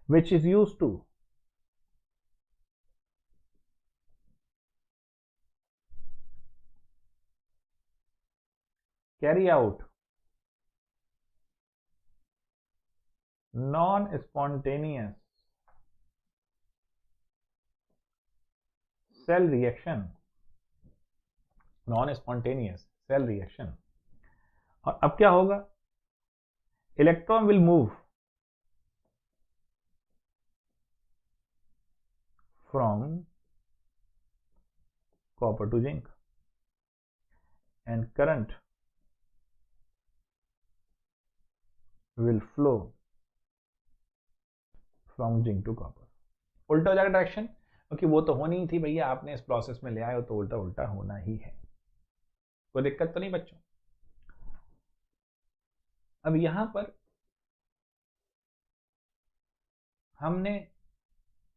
which is used to carry out non-spontaneous cell reaction, non-spontaneous cell reaction। और अब क्या होगा, electron will move from copper to zinc and current will flow from zinc to copper। उल्टा हो जाएगा direction, क्योंकि वो तो होनी ही थी भैया, आपने इस प्रोसेस में ले आए हो तो उल्टा उल्टा होना ही है। कोई दिक्कत तो नहीं बच्चों? अब यहां पर हमने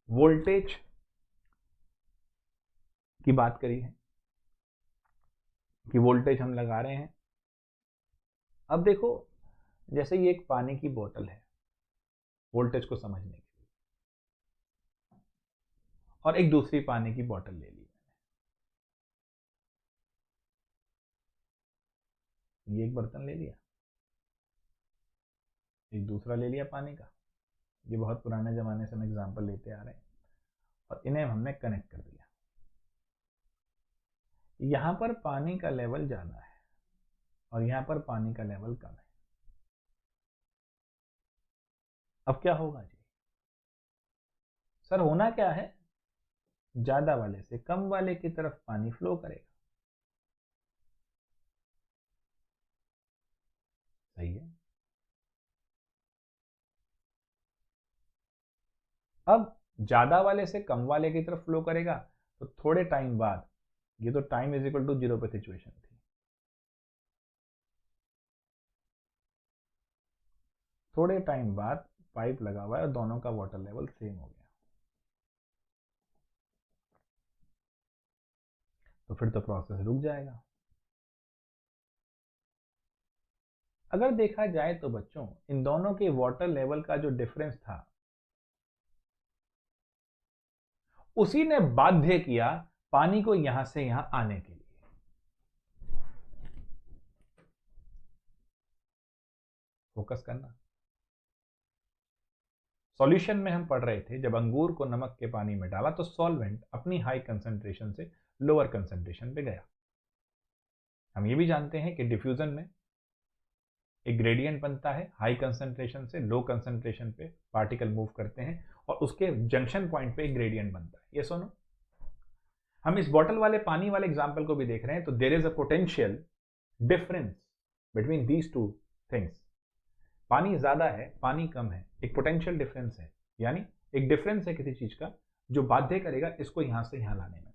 वोल्टेज की बात करी है कि वोल्टेज हम लगा रहे हैं। अब देखो, जैसे ये एक पानी की बोतल है वोल्टेज को समझने के लिए, और एक दूसरी पानी की बोतल ले ली मैंने, ये एक बर्तन ले लिया, एक दूसरा ले लिया पानी का, ये बहुत पुराने ज़माने से हम एग्जाम्पल लेते आ रहे हैं, और इन्हें हमने कनेक्ट कर दिया। यहाँ पर पानी का लेवल ज़्यादा है और यहाँ पर पानी का लेवल कम है। अब क्या होगा जी? सर होना क्या है, ज़्यादा वाले से कम वाले की तरफ पानी फ्लो करेगा। सही है। अब ज़्यादा वाले से कम वाले की तरफ फ्लो करेगा तो थोड़े टाइम बाद, ये तो टाइम इज इक्वल टू 0 पे सिचुएशन थी, थोड़े टाइम बाद पाइप लगा हुआ है और दोनों का वाटर लेवल सेम हो गया। तो फिर तो प्रोसेस रुक जाएगा। अगर देखा जाए तो बच्चों इन दोनों के वाटर लेवल का जो डिफरेंस था उसी ने बाध्य किया पानी को यहां से यहां आने के लिए। फोकस करना। सॉल्यूशन में हम पढ़ रहे थे जब अंगूर को नमक के पानी में डाला तो सॉल्वेंट अपनी हाई कंसंट्रेशन से लोअर कंसंट्रेशन पे गया। हम ये भी जानते हैं कि डिफ्यूजन में एक ग्रेडियंट बनता है, हाई कंसंट्रेशन से लो कंसंट्रेशन पे पार्टिकल मूव करते हैं और उसके जंक्शन पॉइंट पे एक ग्रेडियंट बनता है। ये सुनो, हम इस बॉटल वाले पानी वाले एग्जाम्पल को भी देख रहे हैं तो there is a potential difference between these two things. पानी ज्यादा है, पानी कम है, एक पोटेंशियल डिफरेंस है, यानी एक डिफरेंस है किसी चीज का जो बाध्य करेगा इसको यहां से यहां लाने में।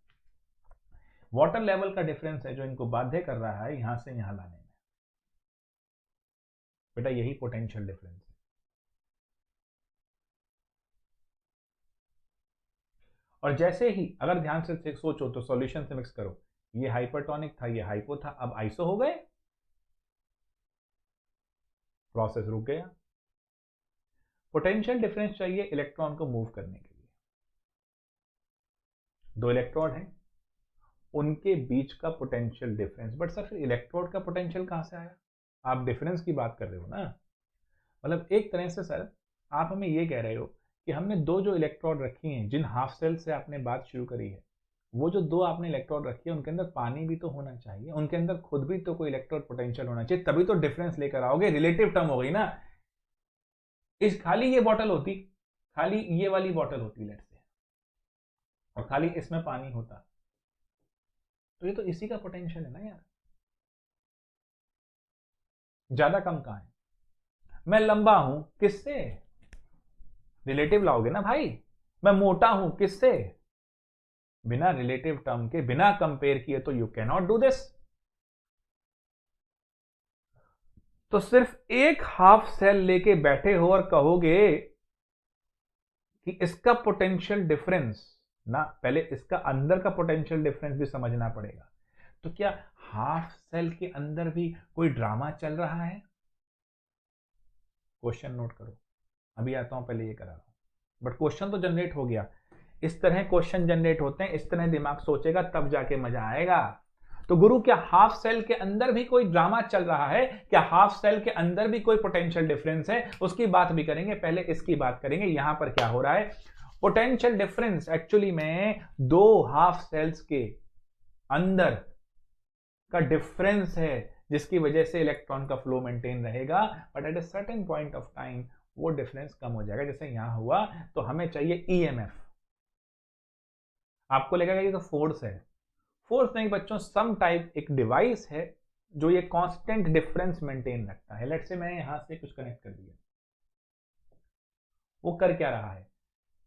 वाटर लेवल का डिफरेंस है जो इनको बाध्य कर रहा है यहां से यहां लाने में। बेटा यही पोटेंशियल डिफरेंस है। और जैसे ही अगर ध्यान से सोचो तो सॉल्यूशन से मिक्स करो, ये हाइपरटोनिक था, ये हाइपो था, अब आइसो हो गए, प्रोसेस रुक गया। पोटेंशियल डिफरेंस चाहिए इलेक्ट्रॉन को मूव करने के लिए। दो इलेक्ट्रोड हैं, उनके बीच का पोटेंशियल डिफरेंस। बट सर फिर इलेक्ट्रोड का पोटेंशियल कहां से आया? आप डिफरेंस की बात कर रहे हो ना, मतलब एक तरह से सर आप हमें ये कह रहे हो कि हमने दो जो इलेक्ट्रोड रखी हैं, जिन हाफ सेल से आपने बात शुरू करी है, वो जो दो आपने इलेक्ट्रोड रखी है उनके अंदर पानी भी तो होना चाहिए, उनके अंदर खुद भी तो कोई इलेक्ट्रोड पोटेंशियल होना चाहिए, तभी तो डिफरेंस लेकर आओगे। रिलेटिव टर्म हो गई ना। इस खाली ये बॉटल होती, खाली ये वाली बॉटल होती लेट से, और खाली इसमें पानी होता, तो ये तो इसी का पोटेंशियल है ना यार। ज्यादा कम कहां है? मैं लंबा हूं, किससे? रिलेटिव लाओगे ना भाई। मैं मोटा हूं, किससे? बिना रिलेटिव टर्म के, बिना कंपेयर किए तो you can not do this. तो सिर्फ एक हाफ सेल लेके बैठे हो और कहोगे कि इसका पोटेंशियल डिफरेंस ना, पहले इसका अंदर का पोटेंशियल डिफरेंस भी समझना पड़ेगा। तो क्या हाफ सेल के अंदर भी कोई ड्रामा चल रहा है? क्वेश्चन नोट करो, अभी आता हूं, पहले ये करा रहा हूं। बट क्वेश्चन तो जनरेट हो गया। इस तरह क्वेश्चन जनरेट होते हैं, इस तरह दिमाग सोचेगा तब जाके मजा आएगा। तो गुरु क्या हाफ सेल के अंदर भी कोई ड्रामा चल रहा है? क्या हाफ सेल के अंदर भी कोई पोटेंशियल डिफरेंस है? उसकी बात भी करेंगे, पहले इसकी बात करेंगे। यहां पर क्या हो रहा है? पोटेंशियल डिफरेंस एक्चुअली में दो हाफ सेल्स के अंदर का डिफरेंस है, जिसकी वजह से इलेक्ट्रॉन का फ्लो मेंटेन रहेगा। But at a certain point of time वो डिफरेंस कम हो जाएगा। जैसे यहां हुआ तो हमें चाहिए ईएमएफ, आपको लगेगा ये तो फोर्स है। फोर्स नहीं बच्चों, सम टाइप एक डिवाइस है जो ये कांस्टेंट डिफरेंस मेंटेन रखता है। लेट्स से मैं यहां से कुछ कनेक्ट कर दिया, वो कर क्या रहा है?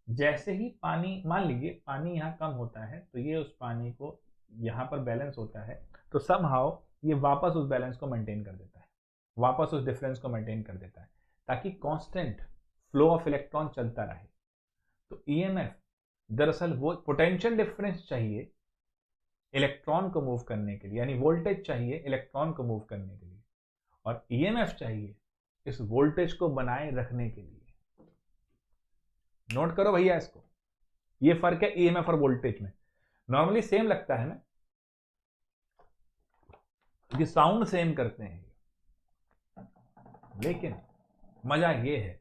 जैसे ही पानी, मान लीजिए पानी यहां कम होता है तो ये उस पानी को यहां पर बैलेंस होता है, तो समहाउ ये वापस उस बैलेंस को मेंटेन कर देता है, वापस उस डिफरेंस को मेंटेन कर देता है, ताकि कांस्टेंट फ्लो ऑफ इलेक्ट्रॉन चलता रहे। तो ईएमएफ दरअसल वो पोटेंशियल डिफरेंस चाहिए इलेक्ट्रॉन को मूव करने के लिए, यानी वोल्टेज चाहिए इलेक्ट्रॉन को मूव करने के लिए, और ईएमएफ चाहिए इस वोल्टेज को बनाए रखने के लिए। नोट करो भैया इसको, ये फर्क है ईएमएफ और वोल्टेज में। नॉर्मली सेम लगता है ना, क्योंकि साउंड सेम करते हैं, लेकिन मजा ये है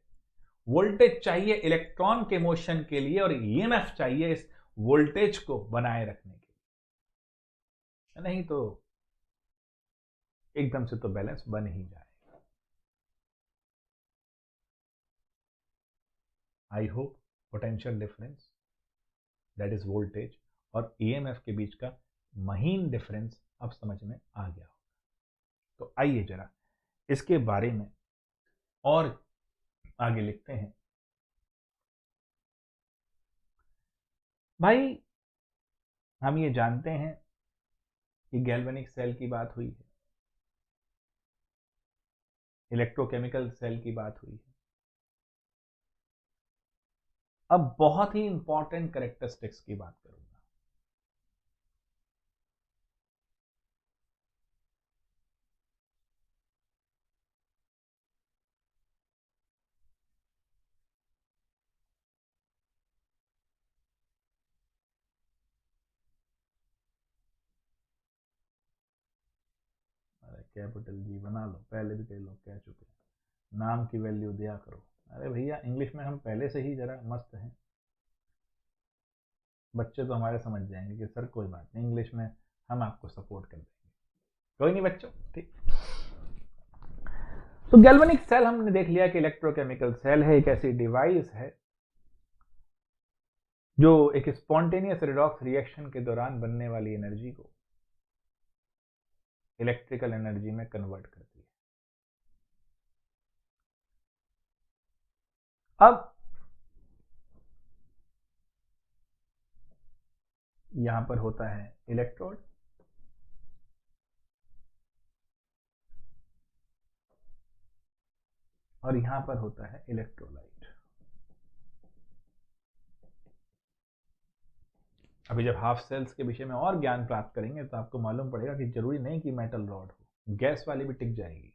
वोल्टेज चाहिए इलेक्ट्रॉन के मोशन के लिए और ईएमएफ चाहिए इस वोल्टेज को बनाए रखने के लिए, नहीं तो एकदम से तो बैलेंस बन ही जाएगा। I hope potential difference that is voltage और ईएमएफ के बीच का महीन डिफरेंस अब समझ में आ गया होगा। तो आइए जरा इसके बारे में और आगे लिखते हैं। भाई हम ये जानते हैं कि गैल्वेनिक सेल की बात हुई है, इलेक्ट्रोकेमिकल सेल की बात हुई है। अब बहुत ही इंपॉर्टेंट कैरेक्टरिस्टिक्स की बात करूंगा। कैपिटल जी बना लो, पहले भी कई लोग कह चुके हैं। नाम की वैल्यू दिया करो। अरे भैया इंग्लिश में हम पहले से ही जरा मस्त हैं, बच्चे तो हमारे समझ जाएंगे कि सर कोई बात नहीं, इंग्लिश में हम आपको सपोर्ट कर देंगे, कोई नहीं बच्चों, ठीक। तो गैल्वेनिक सेल हमने देख लिया कि इलेक्ट्रोकेमिकल सेल है, एक ऐसी डिवाइस है जो एक स्पॉन्टेनियस रिडॉक्स रिएक्शन के दौरान बनने वाली एनर्जी को इलेक्ट्रिकल एनर्जी में कन्वर्ट करती है। अब यहां पर होता है इलेक्ट्रोड, और यहां पर होता है इलेक्ट्रोलाइट। अभी जब हाफ सेल्स के विषय में और ज्ञान प्राप्त करेंगे तो आपको मालूम पड़ेगा कि जरूरी नहीं कि मेटल रॉड हो, गैस वाली भी टिक जाएगी,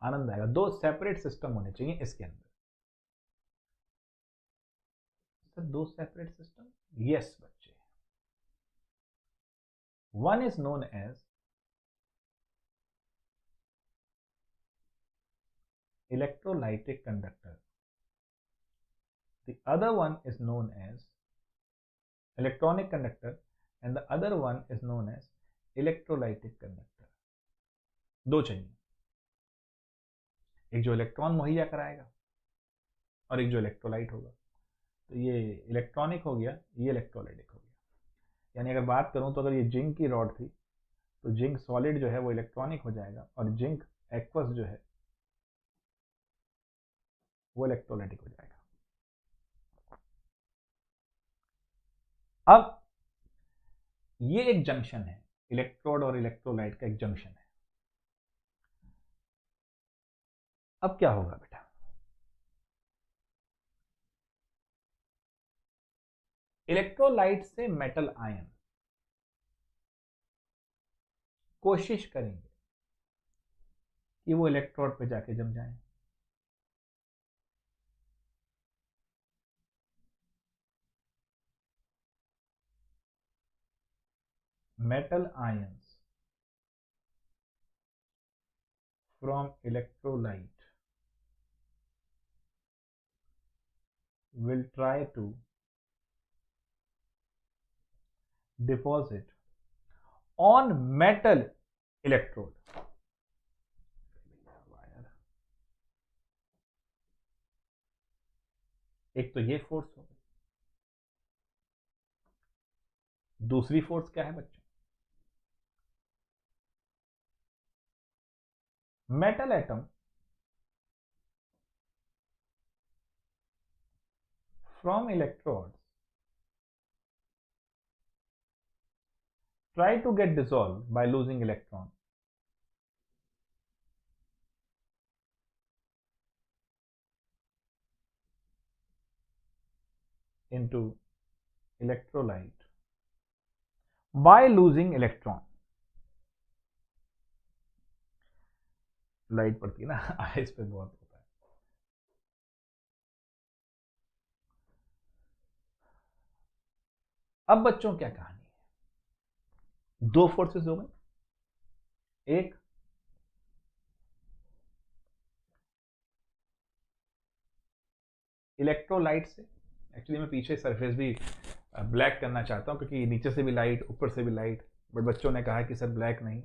आनंद आएगा। दो सेपरेट सिस्टम होने चाहिए इसके अंदर। सर दो सेपरेट सिस्टम? यस बच्चे। One is known as electrolytic conductor, the other one is known as electronic conductor, and the other one is known as electrolytic conductor। दो चाहिए, एक जो इलेक्ट्रॉन मुहैया कराएगा और एक जो इलेक्ट्रोलाइट होगा। तो ये इलेक्ट्रॉनिक हो गया, ये इलेक्ट्रोलाइटिक हो गया। यानी अगर बात करूं तो अगर ये जिंक की रॉड थी तो जिंक सॉलिड जो है वो इलेक्ट्रॉनिक हो जाएगा, और जिंक एक्वस जो है वो इलेक्ट्रोलाइटिक हो जाएगा। अब ये एक जंक्शन है, इलेक्ट्रोड और इलेक्ट्रोलाइट का एक जंक्शन है। अब क्या होगा बेटा, इलेक्ट्रोलाइट से मेटल आयन कोशिश करेंगे कि वो इलेक्ट्रोड पे जाके जम जाएं। Metal ions from electrolyte will try to deposit on metal electrode। एक तो ये फोर्स हो गई, दूसरी फोर्स क्या है बच्चों, metal atom from electrodes try to get dissolved by losing electron into electrolyte by losing electron। Light पड़ती है ना आइस पे बहुत होता है। अब बच्चों क्या कहानी है, दो फोर्सेस हो गई, एक इलेक्ट्रोलाइट से, एक्चुअली मैं पीछे सरफेस भी ब्लैक करना चाहता हूं क्योंकि नीचे से भी लाइट ऊपर से भी लाइट, बट बच्चों ने कहा कि सर ब्लैक नहीं,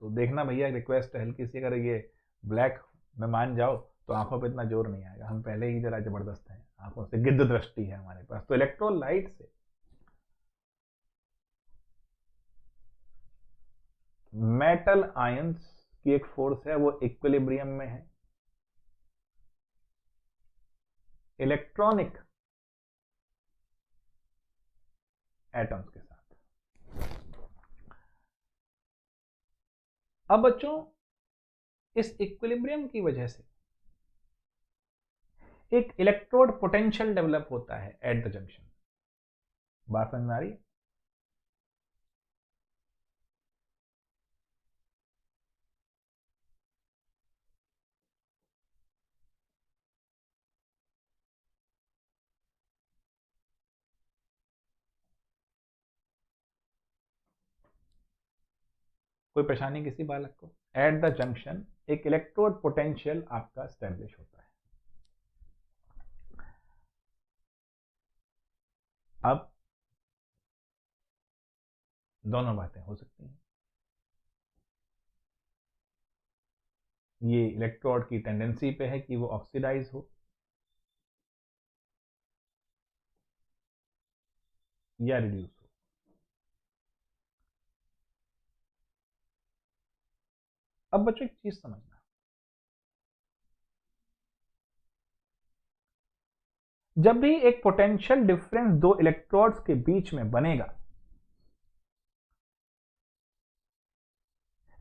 तो देखना भैया रिक्वेस्ट है हल्की सी, अगर ये ब्लैक में मान जाओ तो आंखों पे इतना जोर नहीं आएगा, हम पहले ही जरा जबरदस्त हैं, आंखों से गिद्ध दृष्टि है हमारे पास। तो इलेक्ट्रोलाइट से मेटल आयंस की एक फोर्स है, वो इक्विलिब्रियम में है इलेक्ट्रॉनिक एटम्स के साथ। अब बच्चों इस इक्विलिब्रियम की वजह से एक इलेक्ट्रोड पोटेंशियल डेवलप होता है एट द जंक्शन। बात समझ में आ रही है? कोई परेशानी किसी बालक को? एट द जंक्शन एक इलेक्ट्रोड पोटेंशियल आपका स्टैब्लिश होता है। अब दोनों बातें हो सकती हैं, ये इलेक्ट्रोड की टेंडेंसी पे है कि वो ऑक्सीडाइज हो या रिड्यूस हो। अब बच्चों एक चीज समझना, जब भी एक पोटेंशियल डिफरेंस दो इलेक्ट्रोड्स के बीच में बनेगा,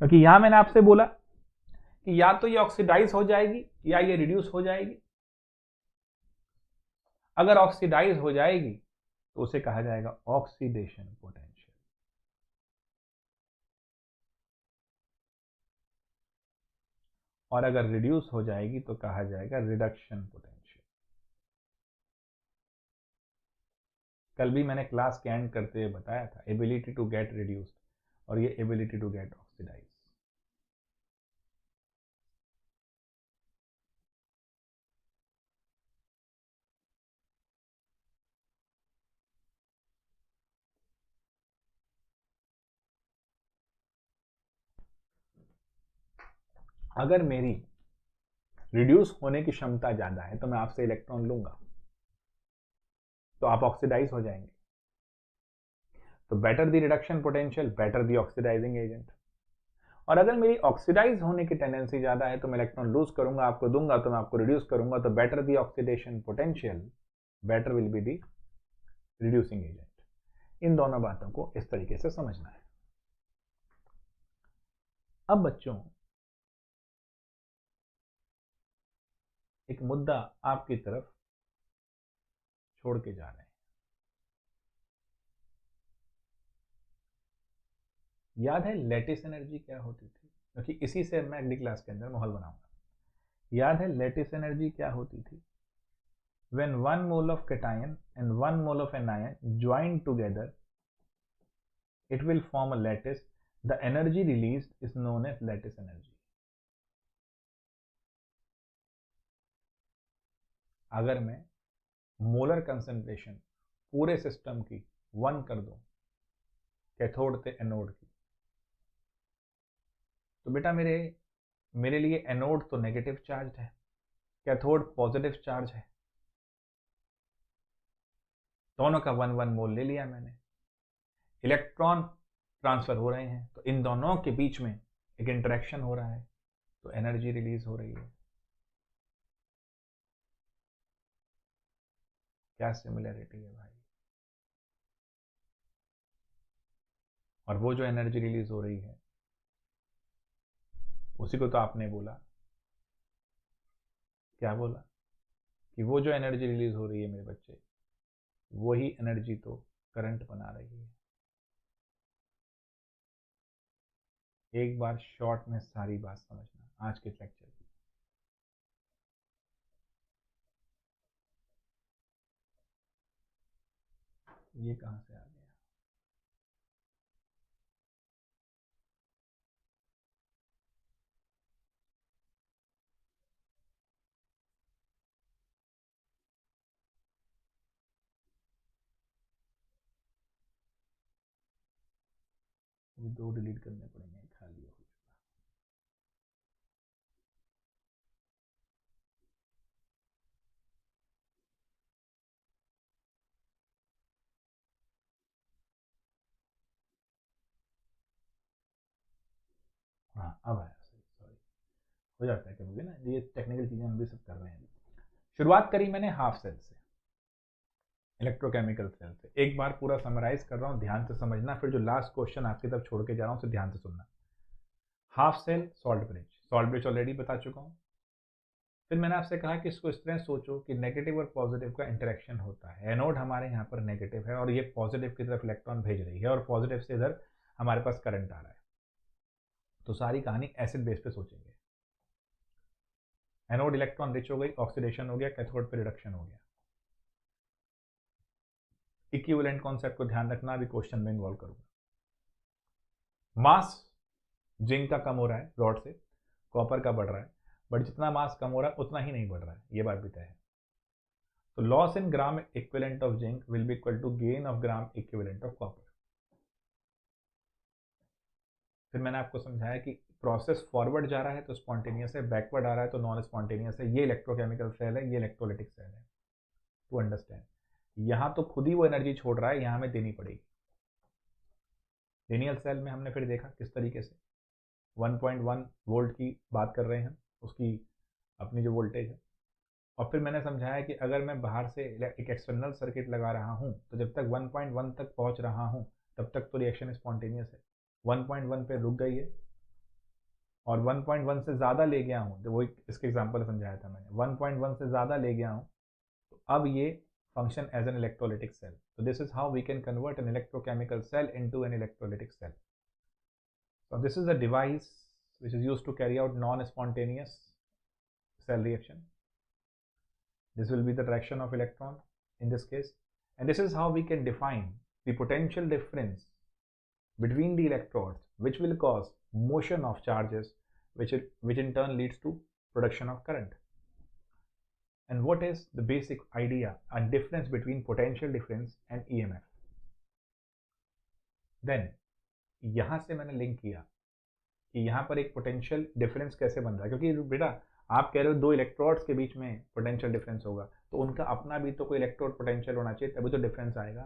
क्योंकि यहां मैंने आपसे बोला कि या तो ये ऑक्सीडाइज हो जाएगी या ये रिड्यूस हो जाएगी। अगर ऑक्सीडाइज हो जाएगी तो उसे कहा जाएगा ऑक्सीडेशन पोटेंशियल, और अगर रिड्यूस हो जाएगी तो कहा जाएगा रिडक्शन पोटेंशियल। कल भी मैंने क्लास के एंड करते हुए बताया था, एबिलिटी टू गेट रिड्यूस्ड और ये एबिलिटी टू गेट ऑक्सीडाइज। अगर मेरी रिड्यूस होने की क्षमता ज्यादा है तो मैं आपसे इलेक्ट्रॉन लूंगा, तो आप ऑक्सीडाइज हो जाएंगे। तो better the reduction potential, better the oxidising agent. और अगर मेरी ऑक्सीडाइज होने की टेंडेंसी ज्यादा है तो मैं इलेक्ट्रॉन लूज करूंगा, आपको दूंगा, तो मैं आपको रिड्यूस करूंगा, तो better the oxidation potential, better will be the reducing agent. इन दोनों बातों को इस तरीके से समझना है। अब बच्चों एक मुद्दा आपकी तरफ छोड़ के जा रहे हैं। याद है लैटिस एनर्जी क्या होती थी? क्योंकि इसी से मैं अगली क्लास के अंदर माहौल बनाऊंगा। याद है लैटिस एनर्जी क्या होती थी? when 1 mole of cation and 1 mole of anion join together, it will form a lattice. The energy released is known as lattice energy. अगर मैं मोलर कंसंट्रेशन पूरे सिस्टम की 1 कर दूं कैथोड से एनोड की, तो बेटा मेरे लिए एनोड तो नेगेटिव चार्ज है, कैथोड पॉजिटिव चार्ज है, दोनों का 1 1 मोल ले लिया मैंने। इलेक्ट्रॉन ट्रांसफर हो रहे हैं तो इन दोनों के बीच में एक इंटरेक्शन हो रहा है, तो एनर्जी रिलीज हो रही है। क्या सिमिलरिटी है भाई? और वो जो एनर्जी रिलीज हो रही है उसी को तो आपने बोला, क्या बोला? कि वो जो एनर्जी रिलीज हो रही है मेरे बच्चे, वही एनर्जी तो करंट बना रही है। एक बार शॉर्ट में सारी बात समझना आज के लेक्चर की। ये कहां से आ गया? ये 2 डिलीट करने पड़ेंगे, खाली हो। हाँ अब आया सही, सॉरी, हो जाता है कभी ना, ये टेक्निकल चीजें हम भी सब कर रहे हैं। शुरुआत करी मैंने हाफ सेल से, इलेक्ट्रोकेमिकल सेल से। एक बार पूरा समराइज कर रहा हूँ, ध्यान से समझना, फिर जो लास्ट क्वेश्चन आपकी तरफ छोड़ के जा रहा हूँ उसे ध्यान से सुनना। Half cell salt bridge already बता चुका हूँ। फिर मैंने आपसे कहा कि इसको इस तरह सोचो कि नेगेटिव और पॉजिटिव का इंटरेक्शन होता है। एनोड हमारे यहाँ पर नेगेटिव है और ये पॉजिटिव की तरफ इलेक्ट्रॉन भेज रही है, और पॉजिटिव से इधर हमारे पास करंट आ रहा है। तो सारी कहानी एसिड बेस पे सोचेंगे। एनोड इलेक्ट्रॉन रिच हो गई, ऑक्सीडेशन हो गया, कैथोड पे रिडक्शन हो गया। इक्विवेलेंट कॉन्सेप्ट को ध्यान रखना, अभी क्वेश्चन में इन्वॉल्व करूंगा। मास जिंक का कम हो रहा है रॉड से, कॉपर का बढ़ रहा है, बट जितना मास कम हो रहा है उतना ही नहीं बढ़ रहा है, ये बात भी तय है। तो loss in gram equivalent of zinc will be equal to gain of gram equivalent of copper. फिर मैंने आपको समझाया कि प्रोसेस फॉरवर्ड जा रहा है तो स्पॉन्टेनियस है, बैकवर्ड आ रहा है तो नॉन स्पॉन्टेनियस है। ये इलेक्ट्रोकेमिकल सेल है, ये इलेक्ट्रोलिटिक सेल है। टू अंडरस्टैंड, यहाँ तो खुद ही वो एनर्जी छोड़ रहा है, यहाँ हमें देनी पड़ेगी। लिनियल सेल में हमने फिर देखा किस तरीके से 1.1 वोल्ट की बात कर रहे हैं, उसकी अपनी जो वोल्टेज है। और फिर मैंने समझाया कि अगर मैं बाहर से एक एक्सटर्नल सर्किट लगा रहा हूँ तो जब तक 1.1 तक पहुँच रहा हूँ तब तक तो रिएक्शन स्पॉन्टेनियस है। 1.1 पे रुक गई है और 1.1 से ज़्यादा ले गया हूँ, तो वो इसके एग्जांपल समझाया था मैंने, 1.1 से ज़्यादा ले गया हूँ तो अब ये function as an electrolytic cell. So this is how we can convert an electrochemical cell into an electrolytic cell. So this is a device which is used to carry out non-spontaneous cell reaction. This will be the direction of electron in this case, and this is how we can define the potential difference between the electrodes, which will cause motion of charges, which in turn leads to production of current. And what is the basic idea and difference between potential difference and EMF? Then यहाँ से मैंने link किया कि यहाँ पर एक potential difference कैसे बन रहा है, क्योंकि बेटा आप कह रहे हो दो इलेक्ट्रोड्स के बीच में पोटेंशियल डिफरेंस होगा तो उनका अपना भी तो कोई इलेक्ट्रोड पोटेंशियल होना चाहिए, तभी तो डिफरेंस आएगा।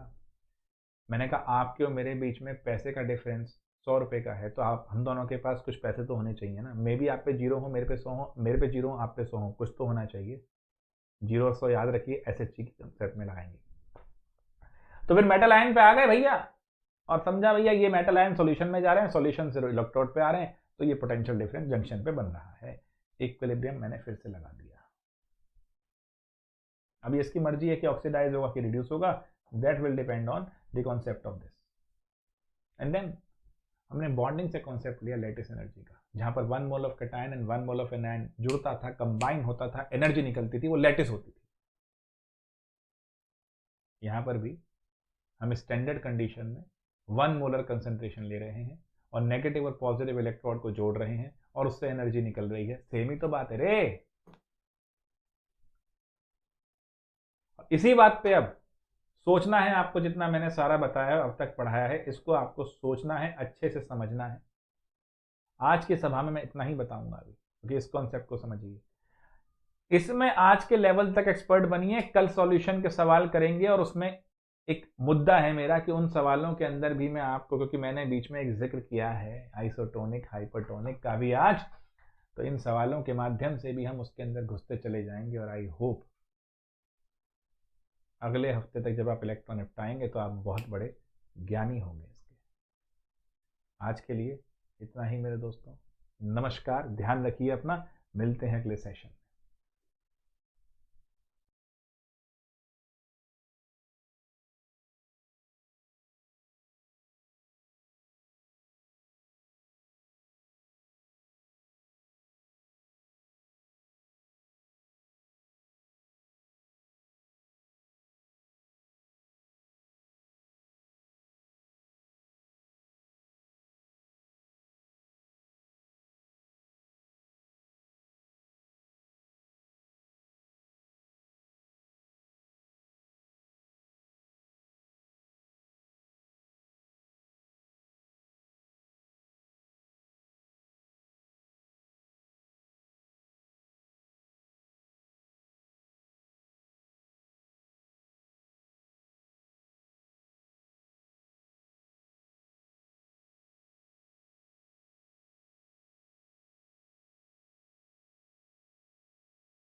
मैंने कहा आपके और मेरे बीच में पैसे का डिफरेंस 100 रुपये का है, तो आप हम दोनों के पास कुछ पैसे तो होने चाहिए ना। मे बी आप पे 0 हो, मेरे पे 100 हो, मेरे पे 0 हो, आप पे 100 हो, कुछ तो होना चाहिए। 0 और 100 याद रखिए, SHG के कंसेप्ट में लगाएंगे। तो फिर मेटल आयन पे आ गए भैया और समझा भैया ये मेटल आयन सॉल्यूशन में जा रहे हैं, सॉल्यूशन से इलेक्ट्रोड पे आ रहे हैं, तो ये पोटेंशियल डिफरेंस जंक्शन पे बन रहा है। इक्विलिब्रियम मैंने फिर से लगा दिया। अभी इसकी मर्जी है कि ऑक्सीडाइज होगा कि रिड्यूस होगा, that will depend on the concept of this. And then हमने बॉन्डिंग से कॉन्सेप्ट लिया लैटिस एनर्जी का, जहां पर 1 mole of cation and 1 mole of anion जुड़ता था, कंबाइन होता था, एनर्जी निकलती थी, वो लैटिस होती थी। यहां पर भी हम स्टैंडर्ड कंडीशन में 1 मोलर कंसेंट्रेशन ले रहे हैं और नेगेटिव और पॉजिटिव इलेक्ट्रॉन को जोड़ रहे हैं और उससे एनर्जी निकल रही है। सेम ही तो बात है रे। इसी बात पे अब सोचना है आपको, जितना मैंने सारा बताया अब तक पढ़ाया है इसको आपको सोचना है, अच्छे से समझना है। आज की सभा में मैं इतना ही बताऊंगा अभी, क्योंकि इस कॉन्सेप्ट को समझिए। इसमें आज के लेवल तक एक्सपर्ट बनिए, कल सॉल्यूशन के सवाल करेंगे और उसमें एक मुद्दा है मेरा कि उन सवालों के अंदर भी मैं आपको, क्योंकि मैंने बीच में एक जिक्र किया है आइसोटोनिक हाइपरटोनिक का भी आज, तो इन सवालों के माध्यम से भी हम उसके अंदर घुसते चले जाएंगे और आई होप अगले हफ्ते तक जब आप इलेक्ट्रॉन निपटाएंगे तो आप बहुत बड़े ज्ञानी होंगे इसके। आज के लिए इतना ही मेरे दोस्तों, नमस्कार, ध्यान रखिए अपना, मिलते हैं अगले सेशन।